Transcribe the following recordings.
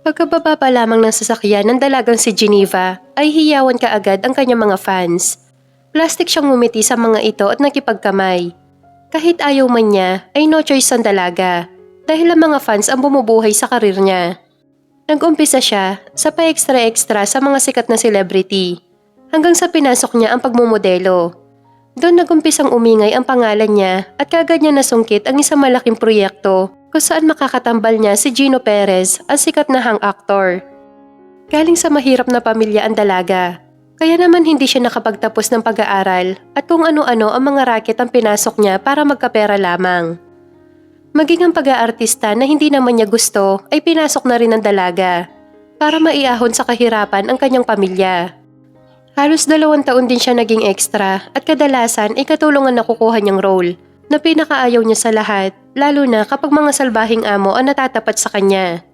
Pagkababa pa lamang ng sasakyan ng dalagang si Geneva ay hiyawan kaagad ang kanyang mga fans. Plastic siyang ngumiti sa mga ito at nakipagkamay. Kahit ayaw man niya ay no choice ang dalaga dahil ang mga fans ang bumubuhay sa karir niya. Nag-umpisa siya sa pa-extra-extra sa mga sikat na celebrity hanggang sa pinasok niya ang pagmumodelo. Doon nag-umpisang umingay ang pangalan niya at kagad niya nasungkit ang isang malaking proyekto kung saan makakatambal niya si Gino Perez, ang sikat na hang actor. Galing sa mahirap na pamilya ang dalaga, kaya naman hindi siya nakapagtapos ng pag-aaral at kung ano-ano ang mga racket ang pinasok niya para magkapera lamang. Maging ang pag-aartista na hindi naman niya gusto ay pinasok na rin ng dalaga para maiahon sa kahirapan ang kanyang pamilya. Halos 2 taon din siya naging extra at kadalasan ay katulungan na kukuha niyang role na pinakaayaw niya sa lahat, lalo na kapag mga salbahing amo ang natatapat sa kanya.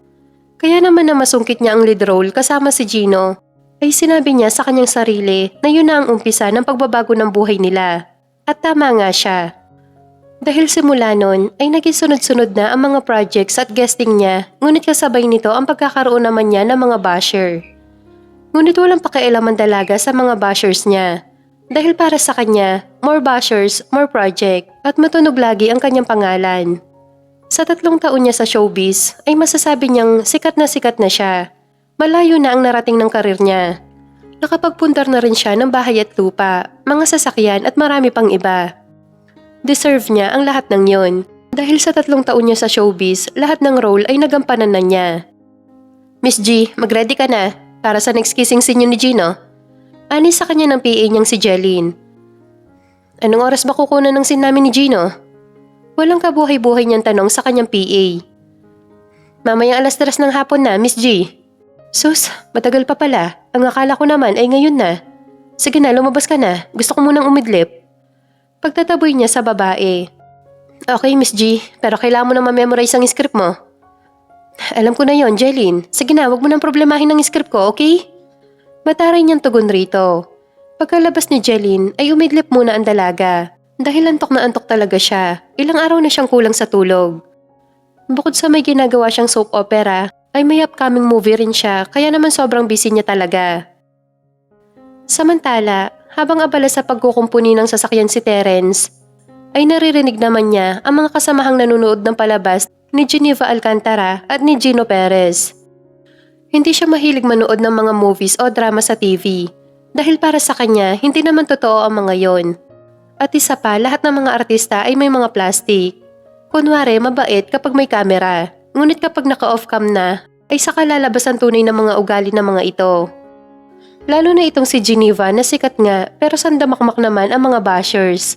Kaya naman na masungkit niya ang lead role kasama si Gino, ay sinabi niya sa kanyang sarili na yun na ang umpisa ng pagbabago ng buhay nila. At tama nga siya. Dahil simula nun ay naging sunod-sunod na ang mga projects at guesting niya, ngunit kasabay nito ang pagkakaroon naman niya ng mga basher. Ngunit walang pakialam ang dalaga sa mga bashers niya. Dahil para sa kanya, more bashers, more project at matunog lagi ang kanyang pangalan. Sa 3 taon niya sa showbiz ay masasabi niyang sikat na siya. Malayo na ang narating ng karir niya. Nakapagpuntar na rin siya ng bahay at lupa, mga sasakyan at marami pang iba. Deserve niya ang lahat ng yon. Dahil sa 3 taon niya sa showbiz, lahat ng role ay nagampanan na niya. Miss G, mag-ready ka na para sa next kissing scene ni Gino. Ani sa kanya ng PA niyang si Jeline. Anong oras ba kukunan ng scene namin ni Gino? Walang kabuhay-buhay niyang tanong sa kanyang PA. Mamayang 3:00 ng hapon na, Miss G. Sus, matagal pa pala. Ang akala ko naman ay ngayon na. Sige na, lumabas ka na. Gusto ko munang umidlip. Pagtataboy niya sa babae. Okay, Miss G, pero kailangan mo na ma-memorize ang script mo. Alam ko na yon, Jeline. Sige na, wag mo nang problemahin ang script ko, okay? Mataray niyang tugon rito. Pagkalabas ni Jeline ay umidlip muna ang dalaga. Dahil antok na antok talaga siya. Ilang araw na siyang kulang sa tulog. Bukod sa may ginagawa siyang soap opera, ay may upcoming movie rin siya kaya naman sobrang busy niya talaga. Samantala, habang abala sa pagkukumpuni ng sasakyan si Terence, ay naririnig naman niya ang mga kasamahang nanonood ng palabas ni Geneva Alcantara at ni Gino Perez. Hindi siya mahilig manood ng mga movies o drama sa TV dahil para sa kanya hindi naman totoo ang mga yon. At isa pa, lahat ng mga artista ay may mga plastic. Kunwari, mabait kapag may kamera, ngunit kapag naka-off cam na, ay saka lalabas ang tunay na mga ugali ng mga ito. Lalo na itong si Geneva na sikat nga pero sandamakmak naman ang mga bashers.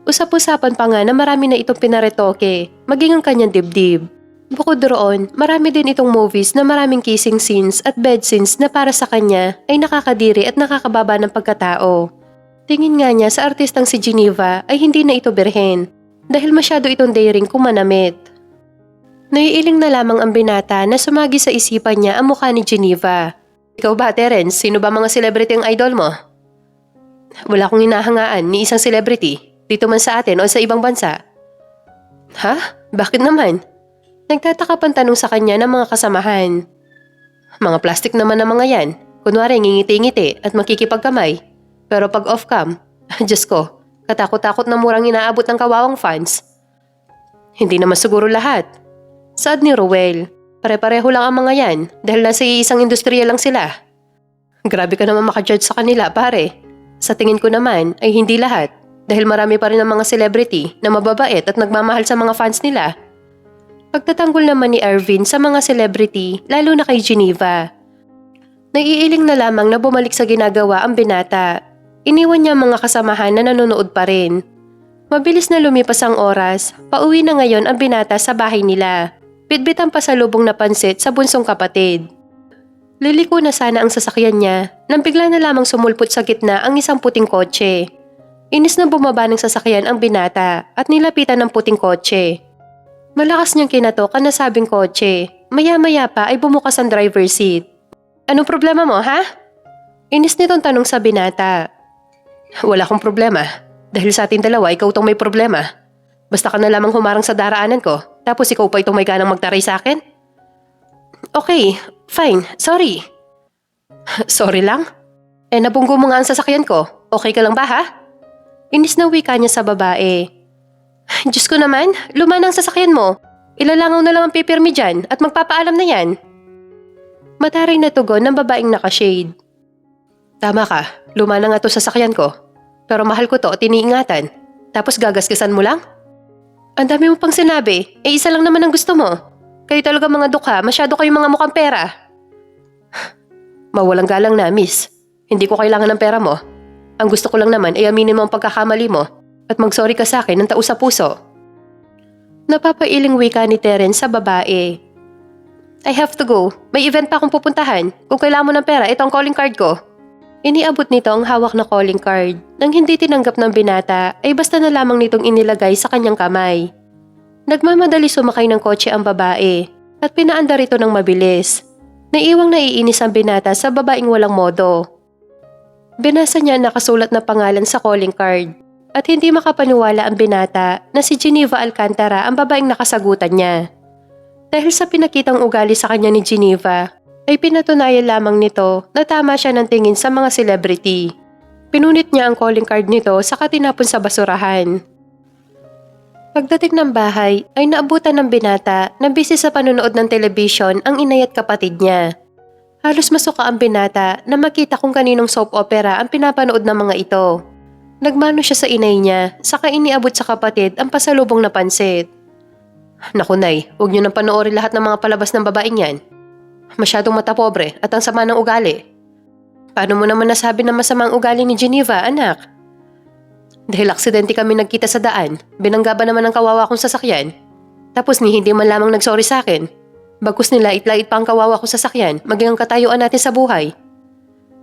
Usap-usapan pa nga na marami na itong pinaretoke, maging ang kanyang dibdib. Bukod doon, marami din itong movies na maraming kissing scenes at bed scenes na para sa kanya ay nakakadiri at nakakababa ng pagkatao. Tingin nga niya sa artistang si Geneva ay hindi na ito birhen dahil masyado itong daring kumanamit. Naiiling na lamang ang binata na sumagi sa isipan niya ang mukha ni Geneva. Ikaw ba, Terence? Sino ba mga celebrity ang idol mo? Wala akong hinahangaan ni isang celebrity, dito man sa atin o sa ibang bansa. Ha? Bakit naman? Nagtataka pang tanong sa kanya ng mga kasamahan. Mga plastic naman ang mga yan. Kunwari ngingiti-ngiti at makikipagkamay. Pero pag off-cam, Diyos ko, katakot-takot na murang inaabot ng kawawang fans. Hindi naman siguro lahat. Saad ni Rowell. Pare-pareho lang ang mga yan dahil nasa isang industriya lang sila. Grabe ka naman makajudge sa kanila, pare. Sa tingin ko naman ay hindi lahat dahil marami pa rin ang mga celebrity na mababait at nagmamahal sa mga fans nila. Pagtatanggol naman ni Ervin sa mga celebrity, lalo na kay Geneva. Naiiling na lamang na bumalik sa ginagawa ang binata. Iniwan niya ang mga kasamahan na nanonood pa rin. Mabilis na lumipas ang oras, pauwi na ngayon ang binata sa bahay nila. Bitbit ang pasalubong na pansit sa bunsong kapatid. Liliko na sana ang sasakyan niya nang bigla na lamang sumulpot sa gitna ang isang puting kotse. Inis na bumaba ng sasakyan ang binata at nilapitan ng puting kotse. Malakas niyang kinatok ang nasabing kotse. Maya-maya pa ay bumukas ang driver's seat. Anong problema mo, ha? Inis nitong tanong sa binata. Wala akong problema. Dahil sa ating dalawa, ikaw tong may problema. Basta ka na lamang humarang sa daraanan ko, tapos ikaw pa itong may ganang magtaray sa akin? Okay, fine. Sorry. Sorry lang? Nabunggo mo nga ang sasakyan ko. Okay ka lang ba ha? Inis na wika niya sa babae. Diyos ko naman, luma na ang sasakyan mo. Ilalangaw na lang ang pipirmi dyan at magpapaalam na yan. Mataray na tugon ng babaeng nakashade. Tama ka, luma na nga to sasakyan ko. Pero mahal ko to at iniingatan. Tapos gagasgasan mo lang? Ang dami mo pang sinabi, isa lang naman ang gusto mo. Kayo talaga mga dukha, masyado kayong mga mukhang pera. Mawalang galang na, miss. Hindi ko kailangan ng pera mo. Ang gusto ko lang naman ay aminin mo ang pagkakamali mo at mag-sorry ka sa akin ng taos sa puso. Napapailing wika ni Terence sa babae. I have to go. May event pa akong pupuntahan. Kung kailangan mo ng pera, ito ang calling card ko. Iniabot nito ang hawak na calling card. Nang hindi tinanggap ng binata, ay basta na lamang nitong inilagay sa kanyang kamay. Nagmamadali sumakay ng kotse ang babae at pinaandar ito ng mabilis. Naiiwang naiinis ang binata sa babaeng walang modo. Binasa niya ang nakasulat na pangalan sa calling card at hindi makapaniwala ang binata na si Geneva Alcantara ang babaeng nakasagutan niya. Dahil sa pinakitang ugali sa kanya ni Geneva, ay pinatunayan lamang nito na tama siya ng tingin sa mga celebrity. Pinunit niya ang calling card nito saka tinapon sa basurahan. Pagdating ng bahay ay naabutan ng binata na busy sa panonood ng telebisyon ang inay at kapatid niya. Halos masuka ang binata na makita kung kaninong soap opera ang pinapanood ng mga ito. Nagmano siya sa inay niya saka iniabot sa kapatid ang pasalubong na pansit. Naku nay, huwag niyo nang panoorin lahat ng mga palabas ng babaeng yan. Masyadong matapobre at ang sama ng ugali. Paano mo naman nasabi na masama ang ugali ni Geneva, anak? Dahil aksidente kami nagkita sa daan, binangga ba naman ang kawawa kong sasakyan? Tapos ni hindi man lamang nagsorry sa akin. Bagkus nila itlait pa ang kawawa kong sasakyan, maging ang katayuan natin sa buhay.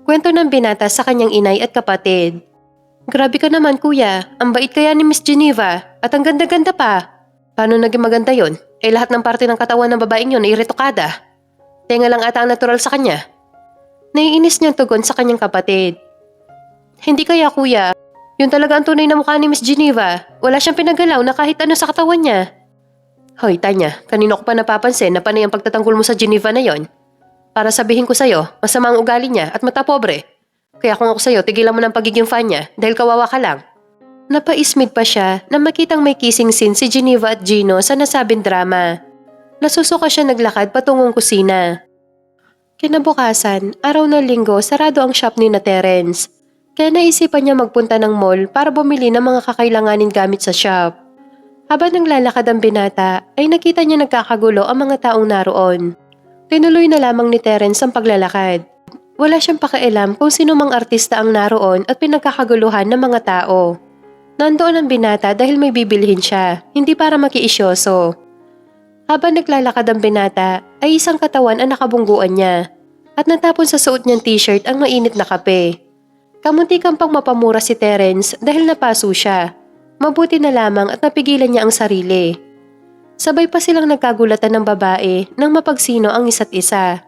Kwento ng binata sa kanyang inay at kapatid. Grabe ka naman kuya, ang bait kaya ni Miss Geneva at ang ganda-ganda pa. Paano naging maganda yon? Lahat ng parte ng katawan ng babaeng yon ay retokada. Tenga lang ata ang natural sa kanya. Naiinis niyang tugon sa kanyang kapatid. Hindi kaya kuya, yun talaga ang tunay na mukha ni Miss Geneva. Wala siyang pinagalaw na kahit ano sa katawan niya. Hoy Tanya, kanino ko pa napapansin na panay ang pagtatanggol mo sa Geneva na yon? Para sabihin ko sa'yo, masama ang ugali niya at matapobre. Kaya kung ako sa'yo, tigilan mo ng pagiging fan niya dahil kawawa ka lang. Napaismid pa siya na makitang may kissing scene si Geneva at Gino sa nasabing drama. Nasusuka siya naglakad patungong kusina. Kinabukasan, araw ng linggo, sarado ang shop ni na Terence. Kaya naisipan niya magpunta ng mall para bumili ng mga kakailanganin gamit sa shop. Habang naglalakad ang binata, ay nakita niya nagkakagulo ang mga taong naroon. Tinuloy na lamang ni Terence ang paglalakad. Wala siyang pakialam kung sino mang artista ang naroon at pinagkakaguluhan ng mga tao. Nandoon ang binata dahil may bibilhin siya, hindi para makiisyoso. Habang naglalakad ang binata, ay isang katawan ang nakabungguan niya at natapon sa suot niyang t-shirt ang mainit na kape. Kamuntikan pang mapamura si Terence dahil napaso siya. Mabuti na lamang at napigilan niya ang sarili. Sabay pa silang nagkagulatan ng babae nang mapagsino ang isa't isa.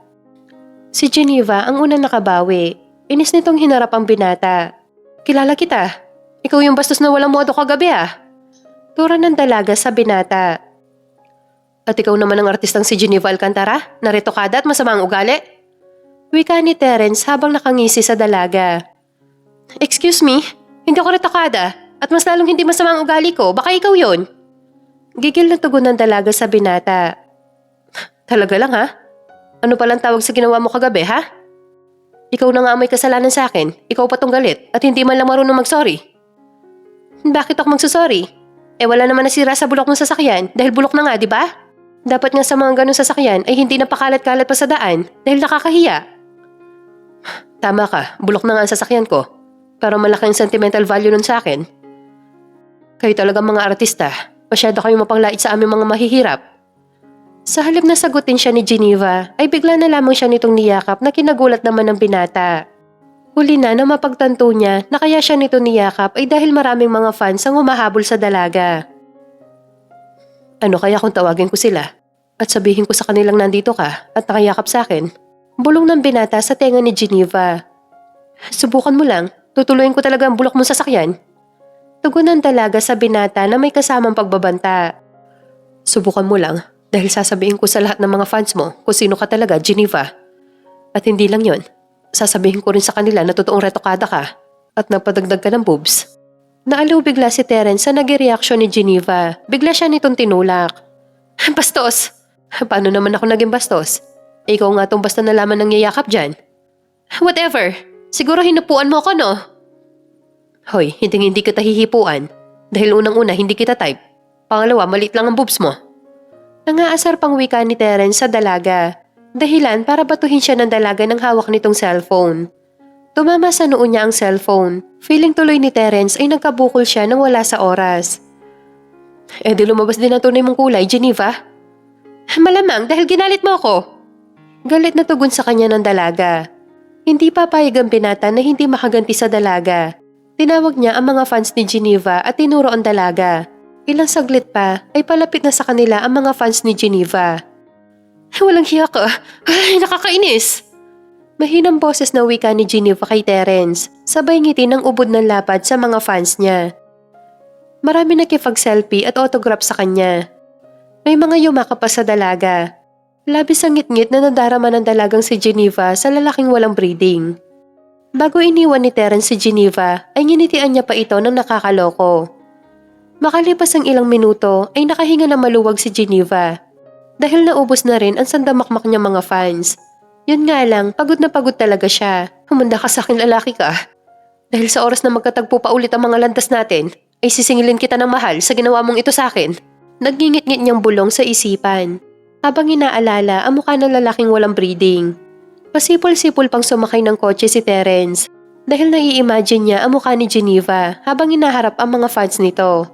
Si Geneva ang unang nakabawi. Inis nitong hinarap ang binata. Kilala kita. Ikaw yung bastos na walang modo kagabi ah. Tura ng dalaga sa binata. At ikaw naman ang artistang si Geneva Alcantara, na retokada at masama ang ugali? Wika ni Terence habang nakangisi sa dalaga. Excuse me, hindi ako retokada at mas lalong hindi masama ang ugali ko, baka ikaw yon. Gigil na tugon ng dalaga sa binata. Talaga lang ha? Ano palang tawag sa ginawa mo kagabi ha? Ikaw na nga may kasalanan sa akin, ikaw pa tong galit at hindi man lang marunong mag-sorry. Bakit ako magsusorry? Wala naman nasira sa bulok ng sasakyan dahil bulok na nga, di ba? Dapat nga sa mga ganong sasakyan ay hindi na pakalat-kalat pa sa daan dahil nakakahiya. Tama ka, bulok na nga ang sasakyan ko. Pero malaki ang sentimental value nun sa akin. Kayo talaga mga artista, masyado kayong mapanglait sa aming mga mahihirap. Sa halip na sagutin siya ni Geneva, ay bigla na lamang siya nitong niyakap na kinagulat naman ng binata. Huli na mapagtanto niya na kaya siya nito niyakap ay dahil maraming mga fans ang humahabol sa dalaga. Ano kaya kung tawagin ko sila at sabihin ko sa kanilang nandito ka at nakayakap sa akin? Bulong ng binata sa tenga ni Geneva. Subukan mo lang, tutuloyin ko talaga ang bulok mong sasakyan. Tugon ng dalaga sa binata na may kasamang pagbabanta. Subukan mo lang, Dahil sasabihin ko sa lahat ng mga fans mo kung sino ka talaga, Geneva. At hindi lang yon, sasabihin ko rin sa kanila na totoong retokada ka at napadagdag ka ng boobs. Naaliw bigla si Terence sa nag-reaction ni Geneva. Bigla siya nitong tinulak. Bastos! Paano naman ako naging bastos? Ikaw nga tong basta nalaman ng yayakap dyan. Whatever. Siguro hinupuan mo ako, no? Hoy, hindi kita hihipuan. Dahil unang-una hindi kita type. Pangalawa, maliit lang ang boobs mo. Nangaasar pang wika ni Terence sa dalaga. Dahilan para batuhin siya ng dalaga ng hawak nitong cellphone. Tumama sa noo niya ang cellphone. Feeling tuloy ni Terence ay nagkabukol siya nang wala sa oras. Di lumabas din ang tunay mong kulay, Geneva. Malamang dahil ginalit mo ako. Galit na tugon sa kanya ng dalaga. Hindi papayag ang binata na hindi makaganti sa dalaga. Tinawag niya ang mga fans ni Geneva at tinuro ang dalaga. Ilang saglit pa ay palapit na sa kanila ang mga fans ni Geneva. Walang hiya ka. Ay, nakakainis. Mahinang boses na wika ni Geneva kay Terence, sabay ngiti ng ubod ng lapad sa mga fans niya. Marami nakipag-selfie at autograph sa kanya. May mga yumakap pa sa dalaga. Labis ang ngit-ngit na nadarama ng dalagang si Geneva sa lalaking walang breeding. Bago iniwan ni Terence si Geneva, ay nginitian niya pa ito ng nakakaloko. Makalipas ang ilang minuto ay nakahinga na maluwag si Geneva. Dahil naubos na rin ang sandamakmak niya mga fans. Yun nga lang, pagod na pagod talaga siya. Humanda ka sa akin, lalaki ka. Dahil sa oras na magkatagpo pa ulit ang mga landas natin, ay sisingilin kita ng mahal sa ginawa mong ito sa akin. Nagngingit-ngit niyang bulong sa isipan. Habang inaalala ang mukha ng lalaking walang breeding. Pasipol-sipol pang sumakay ng kotse si Terence. Dahil nai-imagine niya ang mukha ni Geneva habang hinaharap ang mga fans nito.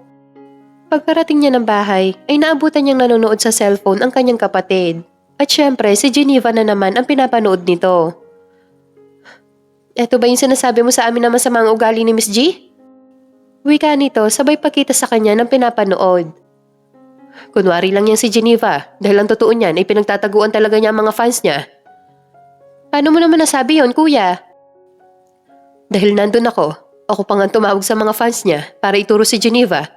Pagkarating niya ng bahay, ay naabutan niyang nanonood sa cellphone ang kanyang kapatid. At syempre, si Geneva na naman ang pinapanood nito. Eto ba yung sinasabi mo sa amin naman sa mga ugali ni Miss G? Wika nito sabay pakita sa kanya ng pinapanood. Kunwari lang yan si Geneva dahil ang totoo niyan ay pinagtataguan talaga niya ang mga fans niya. Paano mo naman nasabi yon, kuya? Dahil nandun ako pa nga tumawag sa mga fans niya para ituro si Geneva.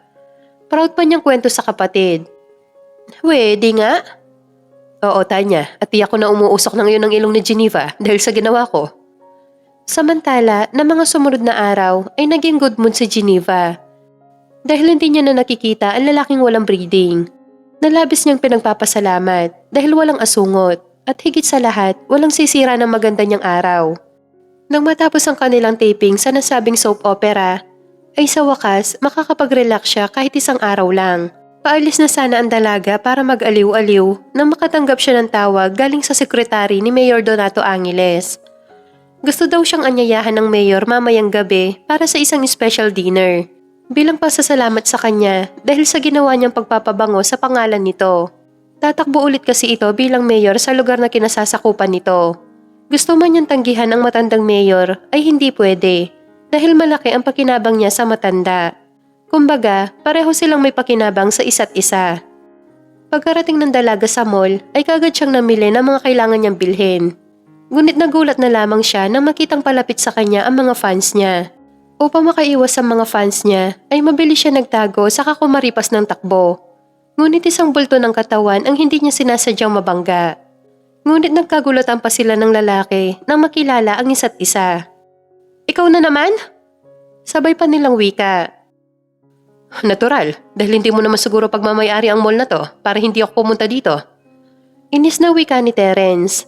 Proud pa niyang kwento sa kapatid. Di nga? Oo, Tanya, at tiyak ko na umuusok na ngayon ang ilong ni Geneva dahil sa ginawa ko. Samantala, na mga sumunod na araw ay naging good mood si Geneva. Dahil hindi niya na nakikita ang lalaking walang breeding. Nalabis niyang pinagpapasalamat dahil walang asungot at higit sa lahat, walang sisira ng maganda niyang araw. Nang matapos ang kanilang taping sa nasabing soap opera, ay sa wakas makakapag-relax siya kahit isang araw lang. Paalis na sana ang dalaga para mag-aliw-aliw nang makatanggap siya ng tawag galing sa sekretary ni Mayor Donato Angeles. Gusto daw siyang anyayahan ng mayor mamayang gabi para sa isang special dinner. Bilang pasasalamat sa kanya dahil sa ginawa niyang pagpapabango sa pangalan nito. Tatakbo ulit kasi ito bilang mayor sa lugar na kinasasakupan nito. Gusto man niyang tanggihan ang matandang mayor ay hindi pwede dahil malaki ang pakinabang niya sa matanda. Kumbaga, pareho silang may pakinabang sa isa't isa. Pagkarating ng dalaga sa mall, ay kagad siyang namili ng mga kailangan niyang bilhin. Ngunit nagulat na lamang siya nang makitang palapit sa kanya ang mga fans niya. Upang makaiwas sa mga fans niya, ay mabilis siya nagtago saka kumaripas ng takbo. Ngunit isang bulto ng katawan ang hindi niya sinasadyang mabangga. Ngunit nagkagulatan pa sila ng lalaki nang makilala ang isa't isa. Ikaw na naman? Sabay pa nilang wika. Natural, dahil hindi mo naman siguro pagmamayari ang mall na to para hindi ako pumunta dito. Inis na wika ni Terence.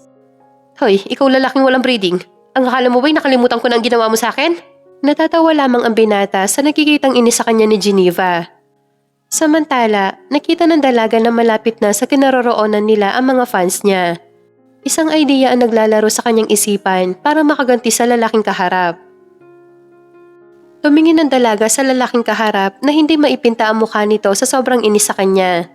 Hoy, ikaw lalaking walang breeding. Ang akala mo ba'y nakalimutan ko na ang ginawa mo sa akin? Natatawa lamang ang binata sa nakikitang inis sa kanya ni Geneva. Samantala, nakita ng dalaga na malapit na sa kinaroroonan nila ang mga fans niya. Isang idea ang naglalaro sa kanyang isipan para makaganti sa lalaking kaharap. Tumingin ng dalaga sa lalaking kaharap na hindi maipinta ang mukha nito sa sobrang inis sa kanya.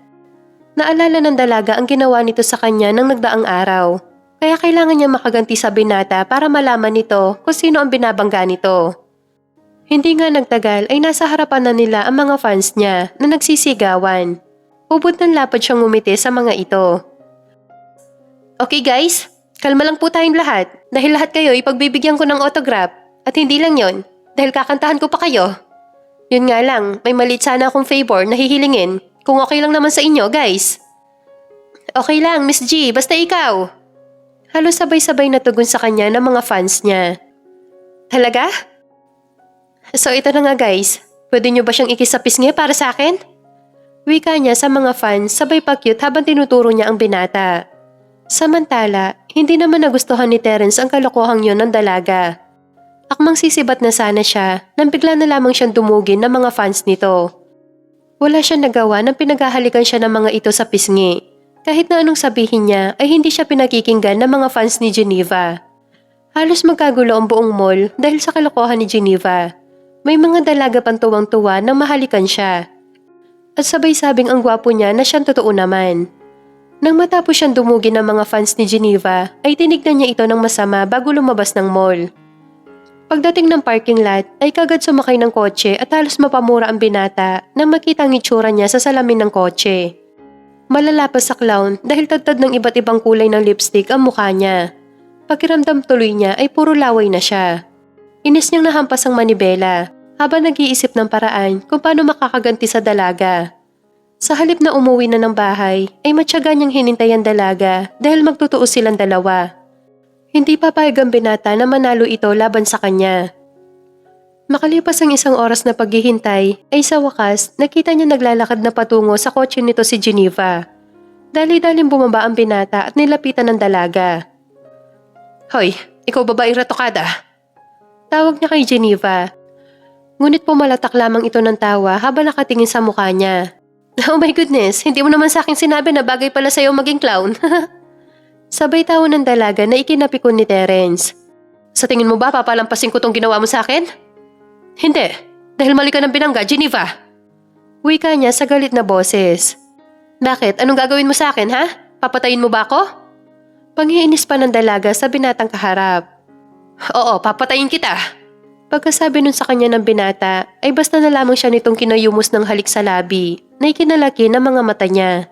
Naalala ng dalaga ang ginawa nito sa kanya nang nagdaang araw. Kaya kailangan niya makaganti sa binata para malaman nito kung sino ang binabangga nito. Hindi nga nagtagal ay nasa harapan na nila ang mga fans niya na nagsisigawan. Ubod ng lapad siyang ngumiti sa mga ito. Okay guys, kalma lang po tayong lahat dahil lahat kayo ipagbibigyan ko ng autograph at hindi lang yon. Dahil kakantahan ko pa kayo. Yun nga lang, may maliit sana akong favor na hihilingin kung okay lang naman sa inyo, guys. Okay lang, Miss G, basta ikaw. Halos sabay-sabay na tugon sa kanya ng mga fans niya. Talaga? So ito na nga guys, pwede niyo ba siyang ikisapisngi para sa akin? Wika niya sa mga fans sabay pa-cute habang tinuturo niya ang binata. Samantala, hindi naman nagustuhan ni Terence ang kalokohang yon ng dalaga. Akmang sisibat na sana siya nang bigla na lamang siyang dumugin ng mga fans nito. Wala siyang nagawa nang pinaghahalikan siya ng mga ito sa pisngi. Kahit na anong sabihin niya ay hindi siya pinakikinggan ng mga fans ni Geneva. Halos magkagulo ang buong mall dahil sa kalokohan ni Geneva. May mga dalaga pang tuwang-tuwa nang mahalikan siya. At sabay-sabing ang gwapo niya na siyang totoo naman. Nang matapos siyang dumugin ng mga fans ni Geneva, ay tinignan niya ito ng masama bago lumabas ng mall. Pagdating ng parking lot, ay kagad sumakay ng kotse at halos mapamura ang binata nang makita ang itsura niya sa salamin ng kotse. Malalapas sa clown dahil tadtad ng iba't ibang kulay ng lipstick ang mukha niya. Pakiramdam tuloy niya ay puro laway na siya. Inis niyang nahampas ang manibela habang nag-iisip ng paraan kung paano makakaganti sa dalaga. Sa halip na umuwi na ng bahay, ay matyaga niyang hinintay ang dalaga dahil magtutuos silang dalawa. Hindi papayag ang binata na manalo ito laban sa kanya. Makalipas ang isang oras na paghihintay, ay sa wakas nakita niya naglalakad na patungo sa kotse nito si Geneva. Dali-daling bumaba ang binata at nilapitan ng dalaga. Hoy, ikaw babaeng ratokada? Tawag niya kay Geneva. Ngunit pumalatak lamang ito ng tawa habang nakatingin sa mukha niya. Oh my goodness, hindi mo naman sa akin sinabi na bagay pala sa'yo maging clown. Sabay tawa ng dalaga na ikinapikon ni Terence. Sa tingin mo ba papalampasin ko tong ginawa mo sa akin? Hindi, dahil mali ka ng binangga, Geneva. Wika niya sa galit na boses. Bakit? Anong gagawin mo sa akin, ha? Papatayin mo ba ako? Panghiinis pa ng dalaga sa binatang kaharap. Oo, papatayin kita. Pagkasabi nun sa kanya ng binata, ay basta na lamang siya nitong kinayumos ng halik sa labi na ikinalaki ng mga mata niya.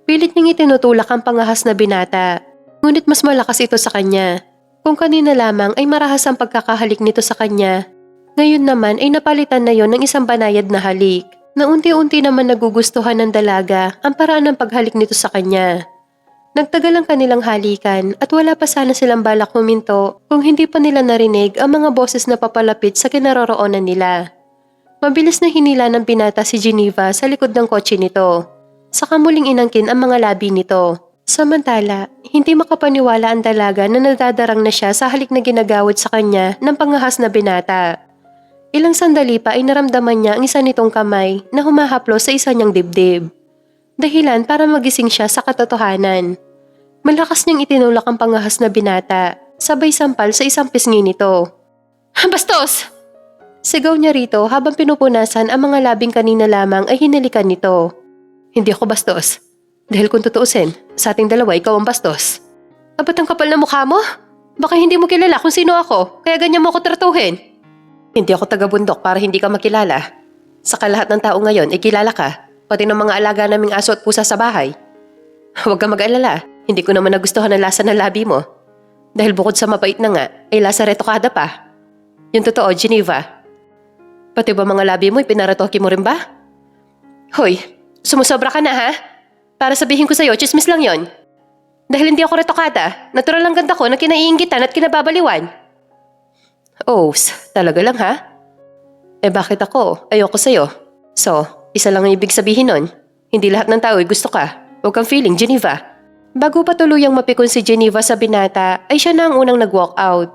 Pilit niyang itinutulak ang pangahas na binata, ngunit mas malakas ito sa kanya. Kung kanina lamang ay marahas ang pagkakahalik nito sa kanya, ngayon naman ay napalitan na yon ng isang banayad na halik, na unti-unti naman nagugustuhan ng dalaga ang paraan ng paghalik nito sa kanya. Nagtagal ang kanilang halikan at wala pa sana silang balak huminto kung hindi pa nila narinig ang mga boses na papalapit sa kinaroroonan nila. Mabilis na hinila ng binata si Geneva sa likod ng kotse nito. Saka muling inangkin ang mga labi nito. Samantala, hindi makapaniwala ang dalaga na nadadarang na siya sa halik na ginagawad sa kanya ng pangahas na binata. Ilang sandali pa ay naramdaman niya ang isa nitong kamay na humahaplos sa isa niyang dibdib. Dahilan para magising siya sa katotohanan. Malakas niyang itinulak ang pangahas na binata, sabay sampal sa isang pisngi nito. Bastos! Sigaw niya rito habang pinupunasan ang mga labing kanina lamang ay hinalikan nito. Hindi ako bastos. Dahil kung tutuusin, sa ating dalawa ikaw ang bastos. Abat ang kapal na mukha mo? Baka hindi mo kilala kung sino ako, kaya ganyan mo ako tratuhin. Hindi ako taga-bundok para hindi ka makilala. Saka lahat ng tao ngayon ay kilala ka. Pati ng mga alaga naming aso at pusa sa bahay. Huwag kang mag-alala, hindi ko naman nagustuhan ang lasa ng labi mo. Dahil bukod sa mapait na nga, ay lasa retokada pa. Yung totoo, Geneva. Pati ba mga labi mo ay pinaretoke mo rin ba? Hoy, sumusobra ka na ha? Para sabihin ko sa'yo, chismis lang yon. Dahil hindi ako retokada, natural lang ganda ko na kinaiinggitan at kinababaliwan. Oh, talaga lang ha? Eh bakit ako? Ayoko sa'yo. So, isa lang ang ibig sabihin nun. Hindi lahat ng tao ay gusto ka. Huwag kang feeling, Geneva. Bago pa tuluyang mapikon si Geneva sa binata, ay siya na ang unang nag-walk out.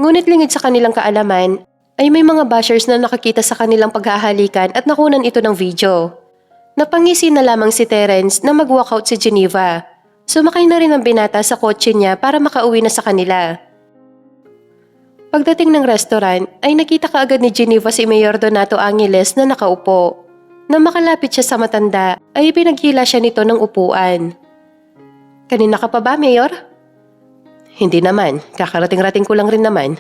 Ngunit lingid sa kanilang kaalaman, ay may mga bashers na nakakita sa kanilang paghahalikan at nakunan ito ng video. Napangisi na lamang si Terence na mag-walk out si Geneva. Sumakay na rin ang binata sa kotse niya para makauwi na sa kanila. Pagdating ng restaurant, ay nakita kaagad ni Geneva si Mayor Donato Angeles na nakaupo. Nang makalapit siya sa matanda, ay pinaghila siya nito ng upuan. Kanina ka pa ba, Mayor? Hindi naman, kakarating-rating ko lang rin naman.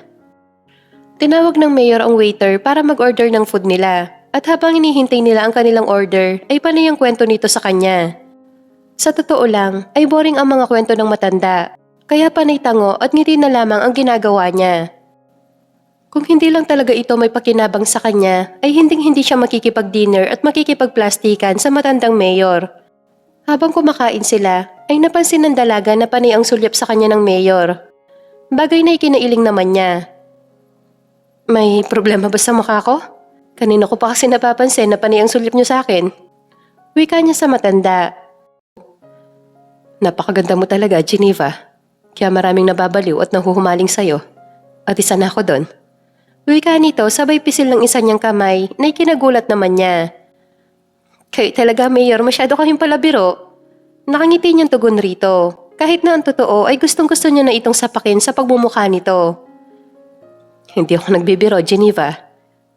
Tinawag ng Mayor ang waiter para mag-order ng food nila, at habang inihintay nila ang kanilang order, ay panay ang kwento nito sa kanya. Sa totoo lang, ay boring ang mga kwento ng matanda, kaya panay tango at ngiti na lamang ang ginagawa niya. Kung hindi lang talaga ito may pakinabang sa kanya, ay hinding-hindi siya makikipag-dinner at makikipag-plastikan sa matandang mayor. Habang kumakain sila, ay napansin ng dalaga na panay ang sulyap sa kanya ng mayor. Bagay na ikinailing naman niya. May problema ba sa mukha ko? Kanina ko pa kasi napapansin na panay ang sulyap niyo sa akin. Wika niya sa matanda. Napakaganda mo talaga, Geneva. Kaya maraming nababaliw at nahuhumaling sa'yo. At isa na ako doon. Wika nito sabay pisil ng isa niyang kamay na ikinagulat naman niya. Kayo talaga, Mayor, masyado kayong palabiro. Nakangiti niyang tugon rito. Kahit na ang totoo ay gustong-gusto niya na itong sapakin sa pagmumukha nito. Hindi ako nagbibiro, Geneva.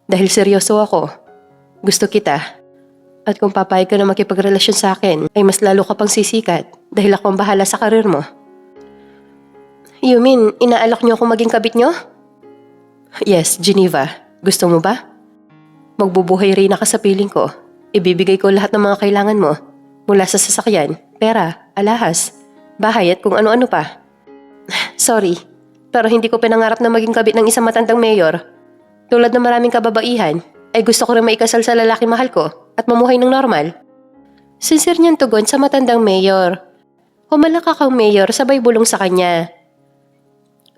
Dahil seryoso ako. Gusto kita. At kung papayag ka na makipagrelasyon sa akin, ay mas lalo ka pang sisikat dahil ako ang bahala sa karir mo. You mean, inaalok niyo akong maging kabit niyo? Yes, Geneva. Gusto mo ba? Magbubuhay rin ka sa piling ko. Ibibigay ko lahat ng mga kailangan mo. Mula sa sasakyan, pera, alahas, bahay at kung ano-ano pa. Sorry, pero hindi ko pinangarap na maging kabit ng isang matandang mayor. Tulad ng maraming kababaihan, ay gusto ko rin maikasal sa lalaki mahal ko at mamuhay ng normal. Sincere niyang tugon sa matandang mayor. Humalakak ang mayor sabay bulong sa kanya.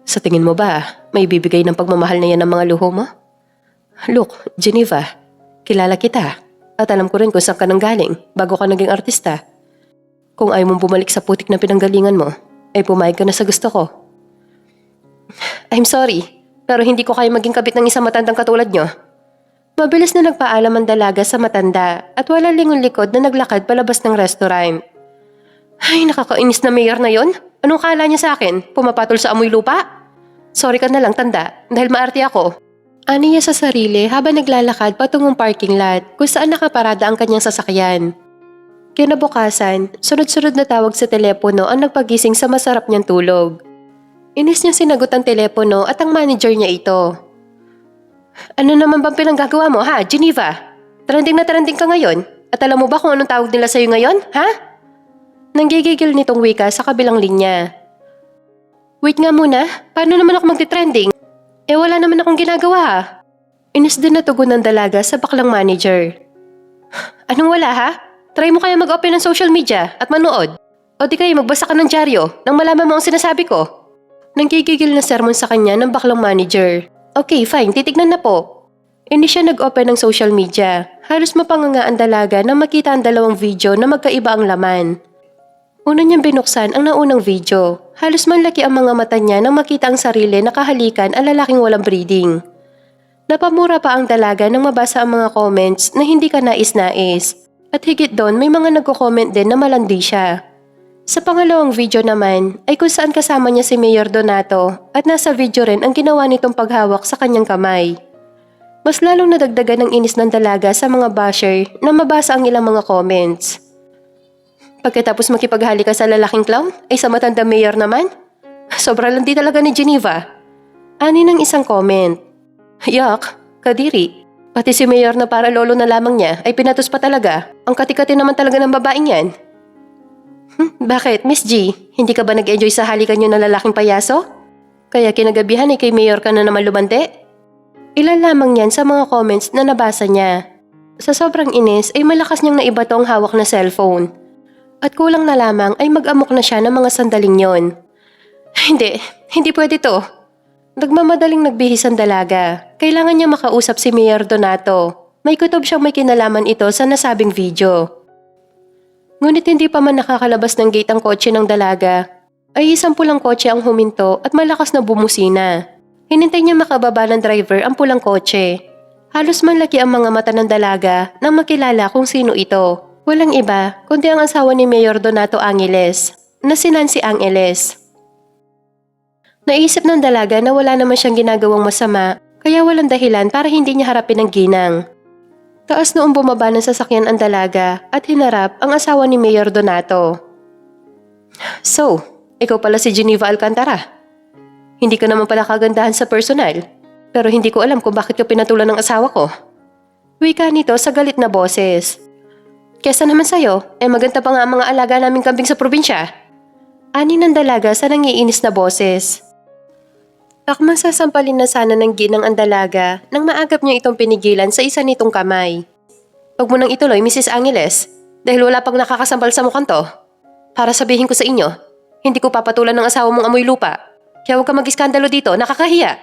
Sa tingin mo ba, may bibigay ng pagmamahal na yan ng mga luho mo? Look, Geneva, kilala kita at alam ko rin kung saan ka nanggaling bago ka naging artista. Kung ayaw mong bumalik sa putik na pinanggalingan mo, ay pumayag ka na sa gusto ko. I'm sorry, pero hindi ko kaya maging kabit ng isang matandang katulad nyo. Mabilis na nagpaalam ang dalaga sa matanda at wala lingon likod na naglakad palabas ng restaurant. Ay, nakakainis na mayor na yon. Anong kala niya sa akin? Pumapatol sa amoy lupa? Sorry ka na lang, tanda, dahil maarte ako. Ani niya sa sarili habang naglalakad patungong parking lot kung saan nakaparada ang kanyang sasakyan. Kinabukasan, sunod-sunod na tawag sa telepono ang nagpagising sa masarap niyang tulog. Inis niya sinagot ang telepono at ang manager niya ito. Ano naman bang pinanggagawa mo, ha, Geneva? Trending na trending ka ngayon. At alam mo ba kung anong tawag nila sa'yo ngayon, ha? Nanggigigil nitong wika sa kabilang linya. Wait nga muna, paano naman ako magti-trending? Eh wala naman akong ginagawa, ha? Inis din na tugon ng dalaga sa baklang manager. Anong wala, ha? Try mo kaya mag-open ng social media at manood. O di kaya magbasa ka ng dyaryo nang malaman mo ang sinasabi ko. Nanggigigil na sermon sa kanya ng baklang manager. Okay, fine. Titignan na po. Hindi siya nag-open ng social media. Halos mapanganga ang dalaga nang makita ang dalawang video na magkaiba ang laman. Una niyang binuksan ang naunang video. Halos manlaki ang mga mata niya nang makita ang sarili na kahalikan ang lalaking walang breeding. Napamura pa ang dalaga nang mabasa ang mga comments na hindi ka nais-nais. At higit doon may mga nagko-comment din na malandi siya. Sa pangalawang video naman ay kung saan kasama niya si Mayor Donato at nasa video rin ang ginawa nitong paghawak sa kanyang kamay. Mas lalong nadagdagan ng inis ng dalaga sa mga basher na mabasa ang ilang mga comments. Pagkatapos makipaghali ka sa lalaking clown ay sa matanda Mayor naman? Sobra lang di talaga ni Geneva. Ani ng isang comment. Yak, kadiri. Pati si Mayor na para lolo na lamang niya ay pinatos pa talaga. Ang katikati naman talaga ng babaeng yan. Bakit, Miss G? Hindi ka ba nag-enjoy sa halikan niyo ng lalaking payaso? Kaya kinagabihan ay kay Mayor ka na naman lumante? Ilan lamang yan sa mga comments na nabasa niya. Sa sobrang inis ay malakas niyang naibato ang hawak na cellphone. At kulang na lamang ay mag-amok na siya ng mga sandaling yon. Hindi pwede to. Nagmamadaling nagbihis ang dalaga. Kailangan niya makausap si Mayor Donato. May kutob siyang may kinalaman ito sa nasabing video. Ngunit hindi pa man nakakalabas ng gate ang kotse ng dalaga, ay isang pulang kotse ang huminto at malakas na bumusina. Hinintay niya makababa ng driver ang pulang kotse. Halos manlaki ang mga mata ng dalaga nang makilala kung sino ito. Walang iba kundi ang asawa ni Mayor Donato Angeles, na si Nancy Angeles. Naisip ng dalaga na wala naman siyang ginagawang masama, kaya walang dahilan para hindi niya harapin ang ginang. Taas noong bumaba ng sasakyan ang dalaga at hinarap ang asawa ni Mayor Donato. So, ikaw pala si Geneva Alcantara. Hindi ka naman pala kagandahan sa personal, pero hindi ko alam kung bakit ka pinatulan ng asawa ko. Wika nito sa galit na boses. Kesa naman sa'yo, maganda pa nga ang mga alaga naming kambing sa probinsya. Ani ng dalaga sa nangiinis na boses. Akmang sasampalin na sana ng ginang ang dalaga nang maagap niya itong pinigilan sa isa nitong kamay. Huwag mo nang ituloy, Mrs. Angeles, dahil wala pang nakakasampal sa mukhang to. Para sabihin ko sa inyo, hindi ko papatulan ng asawa mong amoy lupa. Kaya huwag ka mag-iskandalo dito, nakakahiya.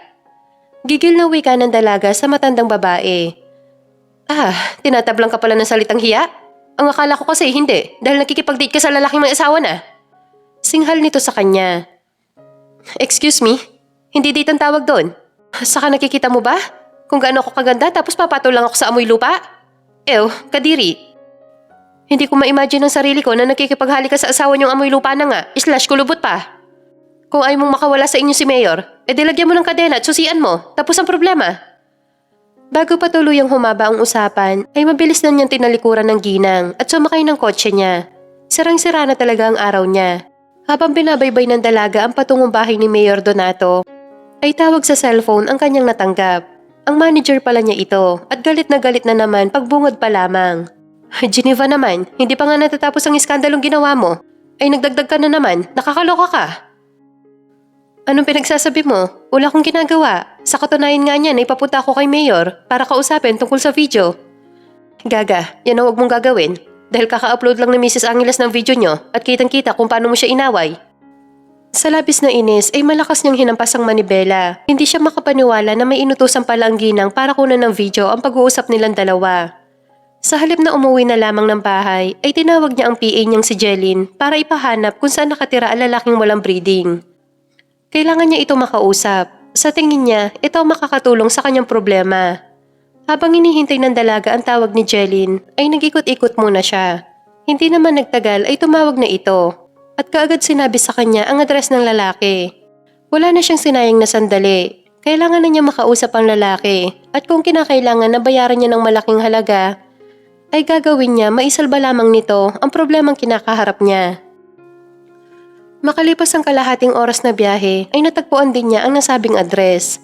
Gigil na wika ng dalaga sa matandang babae. Tinatablang ka pala ng salitang hiya? Ang akala ko kasi hindi, dahil nakikipag-date ka sa lalaking may asawa na. Singhal nito sa kanya. Excuse me? Hindi date ang tawag doon. Saka nakikita mo ba? Kung gaano ako kaganda tapos papatulang ako sa amoy lupa? Ew, kadiri. Hindi ko ma-imagine ang sarili ko na nakikipaghali ka sa asawa niyong amoy lupa na nga, / kulubot pa. Kung ayaw mong makawala sa inyo si Mayor, lagyan mo ng kadena at susian mo, tapos ang problema. Bago pa tuluyang humaba ang usapan, ay mabilis na niyang tinalikuran ng ginang at sumakay ng kotse niya. Sirang-sira na talaga ang araw niya. Habang binabaybay ng dalaga ang patungong bahay ni Mayor Donato, ay tawag sa cellphone ang kanyang natanggap. Ang manager pala niya ito at galit na naman pagbungod pa lamang. Geneva naman, hindi pa nga natatapos ang iskandalong ginawa mo. Ay nagdagdag ka na naman, nakakaloka ka. Anong pinagsasabi mo? Wala akong ginagawa. Sa katunayan nga niyan ay papunta ako kay Mayor para kausapin tungkol sa video. Gaga, yan ang huwag mong gagawin. Dahil kaka-upload lang ni Mrs. Angeles ng video nyo at kitang-kita kung paano mo siya inaway. Sa labis na inis ay malakas niyang hinampas ang manibela. Hindi siya makapaniwala na may inutusan pala ang ginang para kunan ng video ang pag-uusap nilang dalawa. Sa halip na umuwi na lamang ng bahay, ay tinawag niya ang PA niyang si Jeline para ipahanap kung saan nakatira ang lalaking walang breeding. Kailangan niya ito makausap. Sa tingin niya, ito ang makakatulong sa kanyang problema. Habang hinihintay ng dalaga ang tawag ni Jeline, ay nag-ikot-ikot muna siya. Hindi naman nagtagal ay tumawag na ito. At kaagad sinabi sa kanya ang address ng lalaki. Wala na siyang sinayang na sandali. Kailangan na niya makausap ang lalaki. At kung kinakailangan na bayaran niya ng malaking halaga, ay gagawin niya maisalba lamang nito ang problemang kinakaharap niya. Makalipas ang kalahating oras na biyahe ay natagpuan din niya ang nasabing address.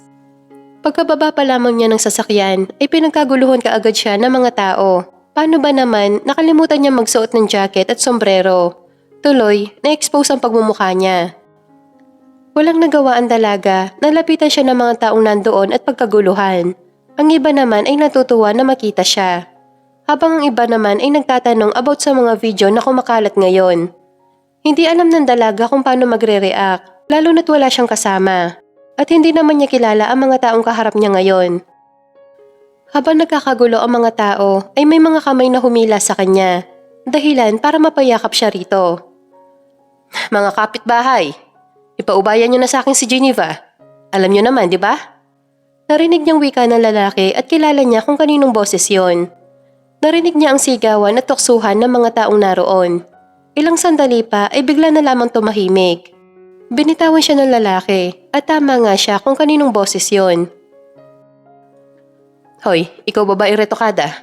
Pagkababa pa lamang niya ng sasakyan ay pinagkaguluhan kaagad siya ng mga tao. Paano ba naman nakalimutan niya magsuot ng jacket at sombrero? Tuloy, na-expose ang pagmumukha niya. Walang nagawa ang dalaga, nalapitan siya ng mga taong nandoon at pagkaguluhan. Ang iba naman ay natutuwa na makita siya. Habang ang iba naman ay nagtatanong about sa mga video na kumakalat ngayon. Hindi alam ng dalaga kung paano magre-react, lalo na't wala siyang kasama. At hindi naman niya kilala ang mga taong kaharap niya ngayon. Habang nagkakagulo ang mga tao, ay may mga kamay na humila sa kanya. Dahilan para mapayakap siya rito. Mga kapitbahay, ipaubayan niyo na sa akin si Geneva. Alam niyo naman, di ba? Narinig niyang wika ng lalaki at kilala niya kung kaninong boses yon. Narinig niya ang sigawan at tuksuhan ng mga taong naroon. Ilang sandali pa ay bigla na lamang tumahimik. Binitawan siya ng lalaki at tama nga siya kung kaninong boses yon. Hoy, ikaw babae retokada.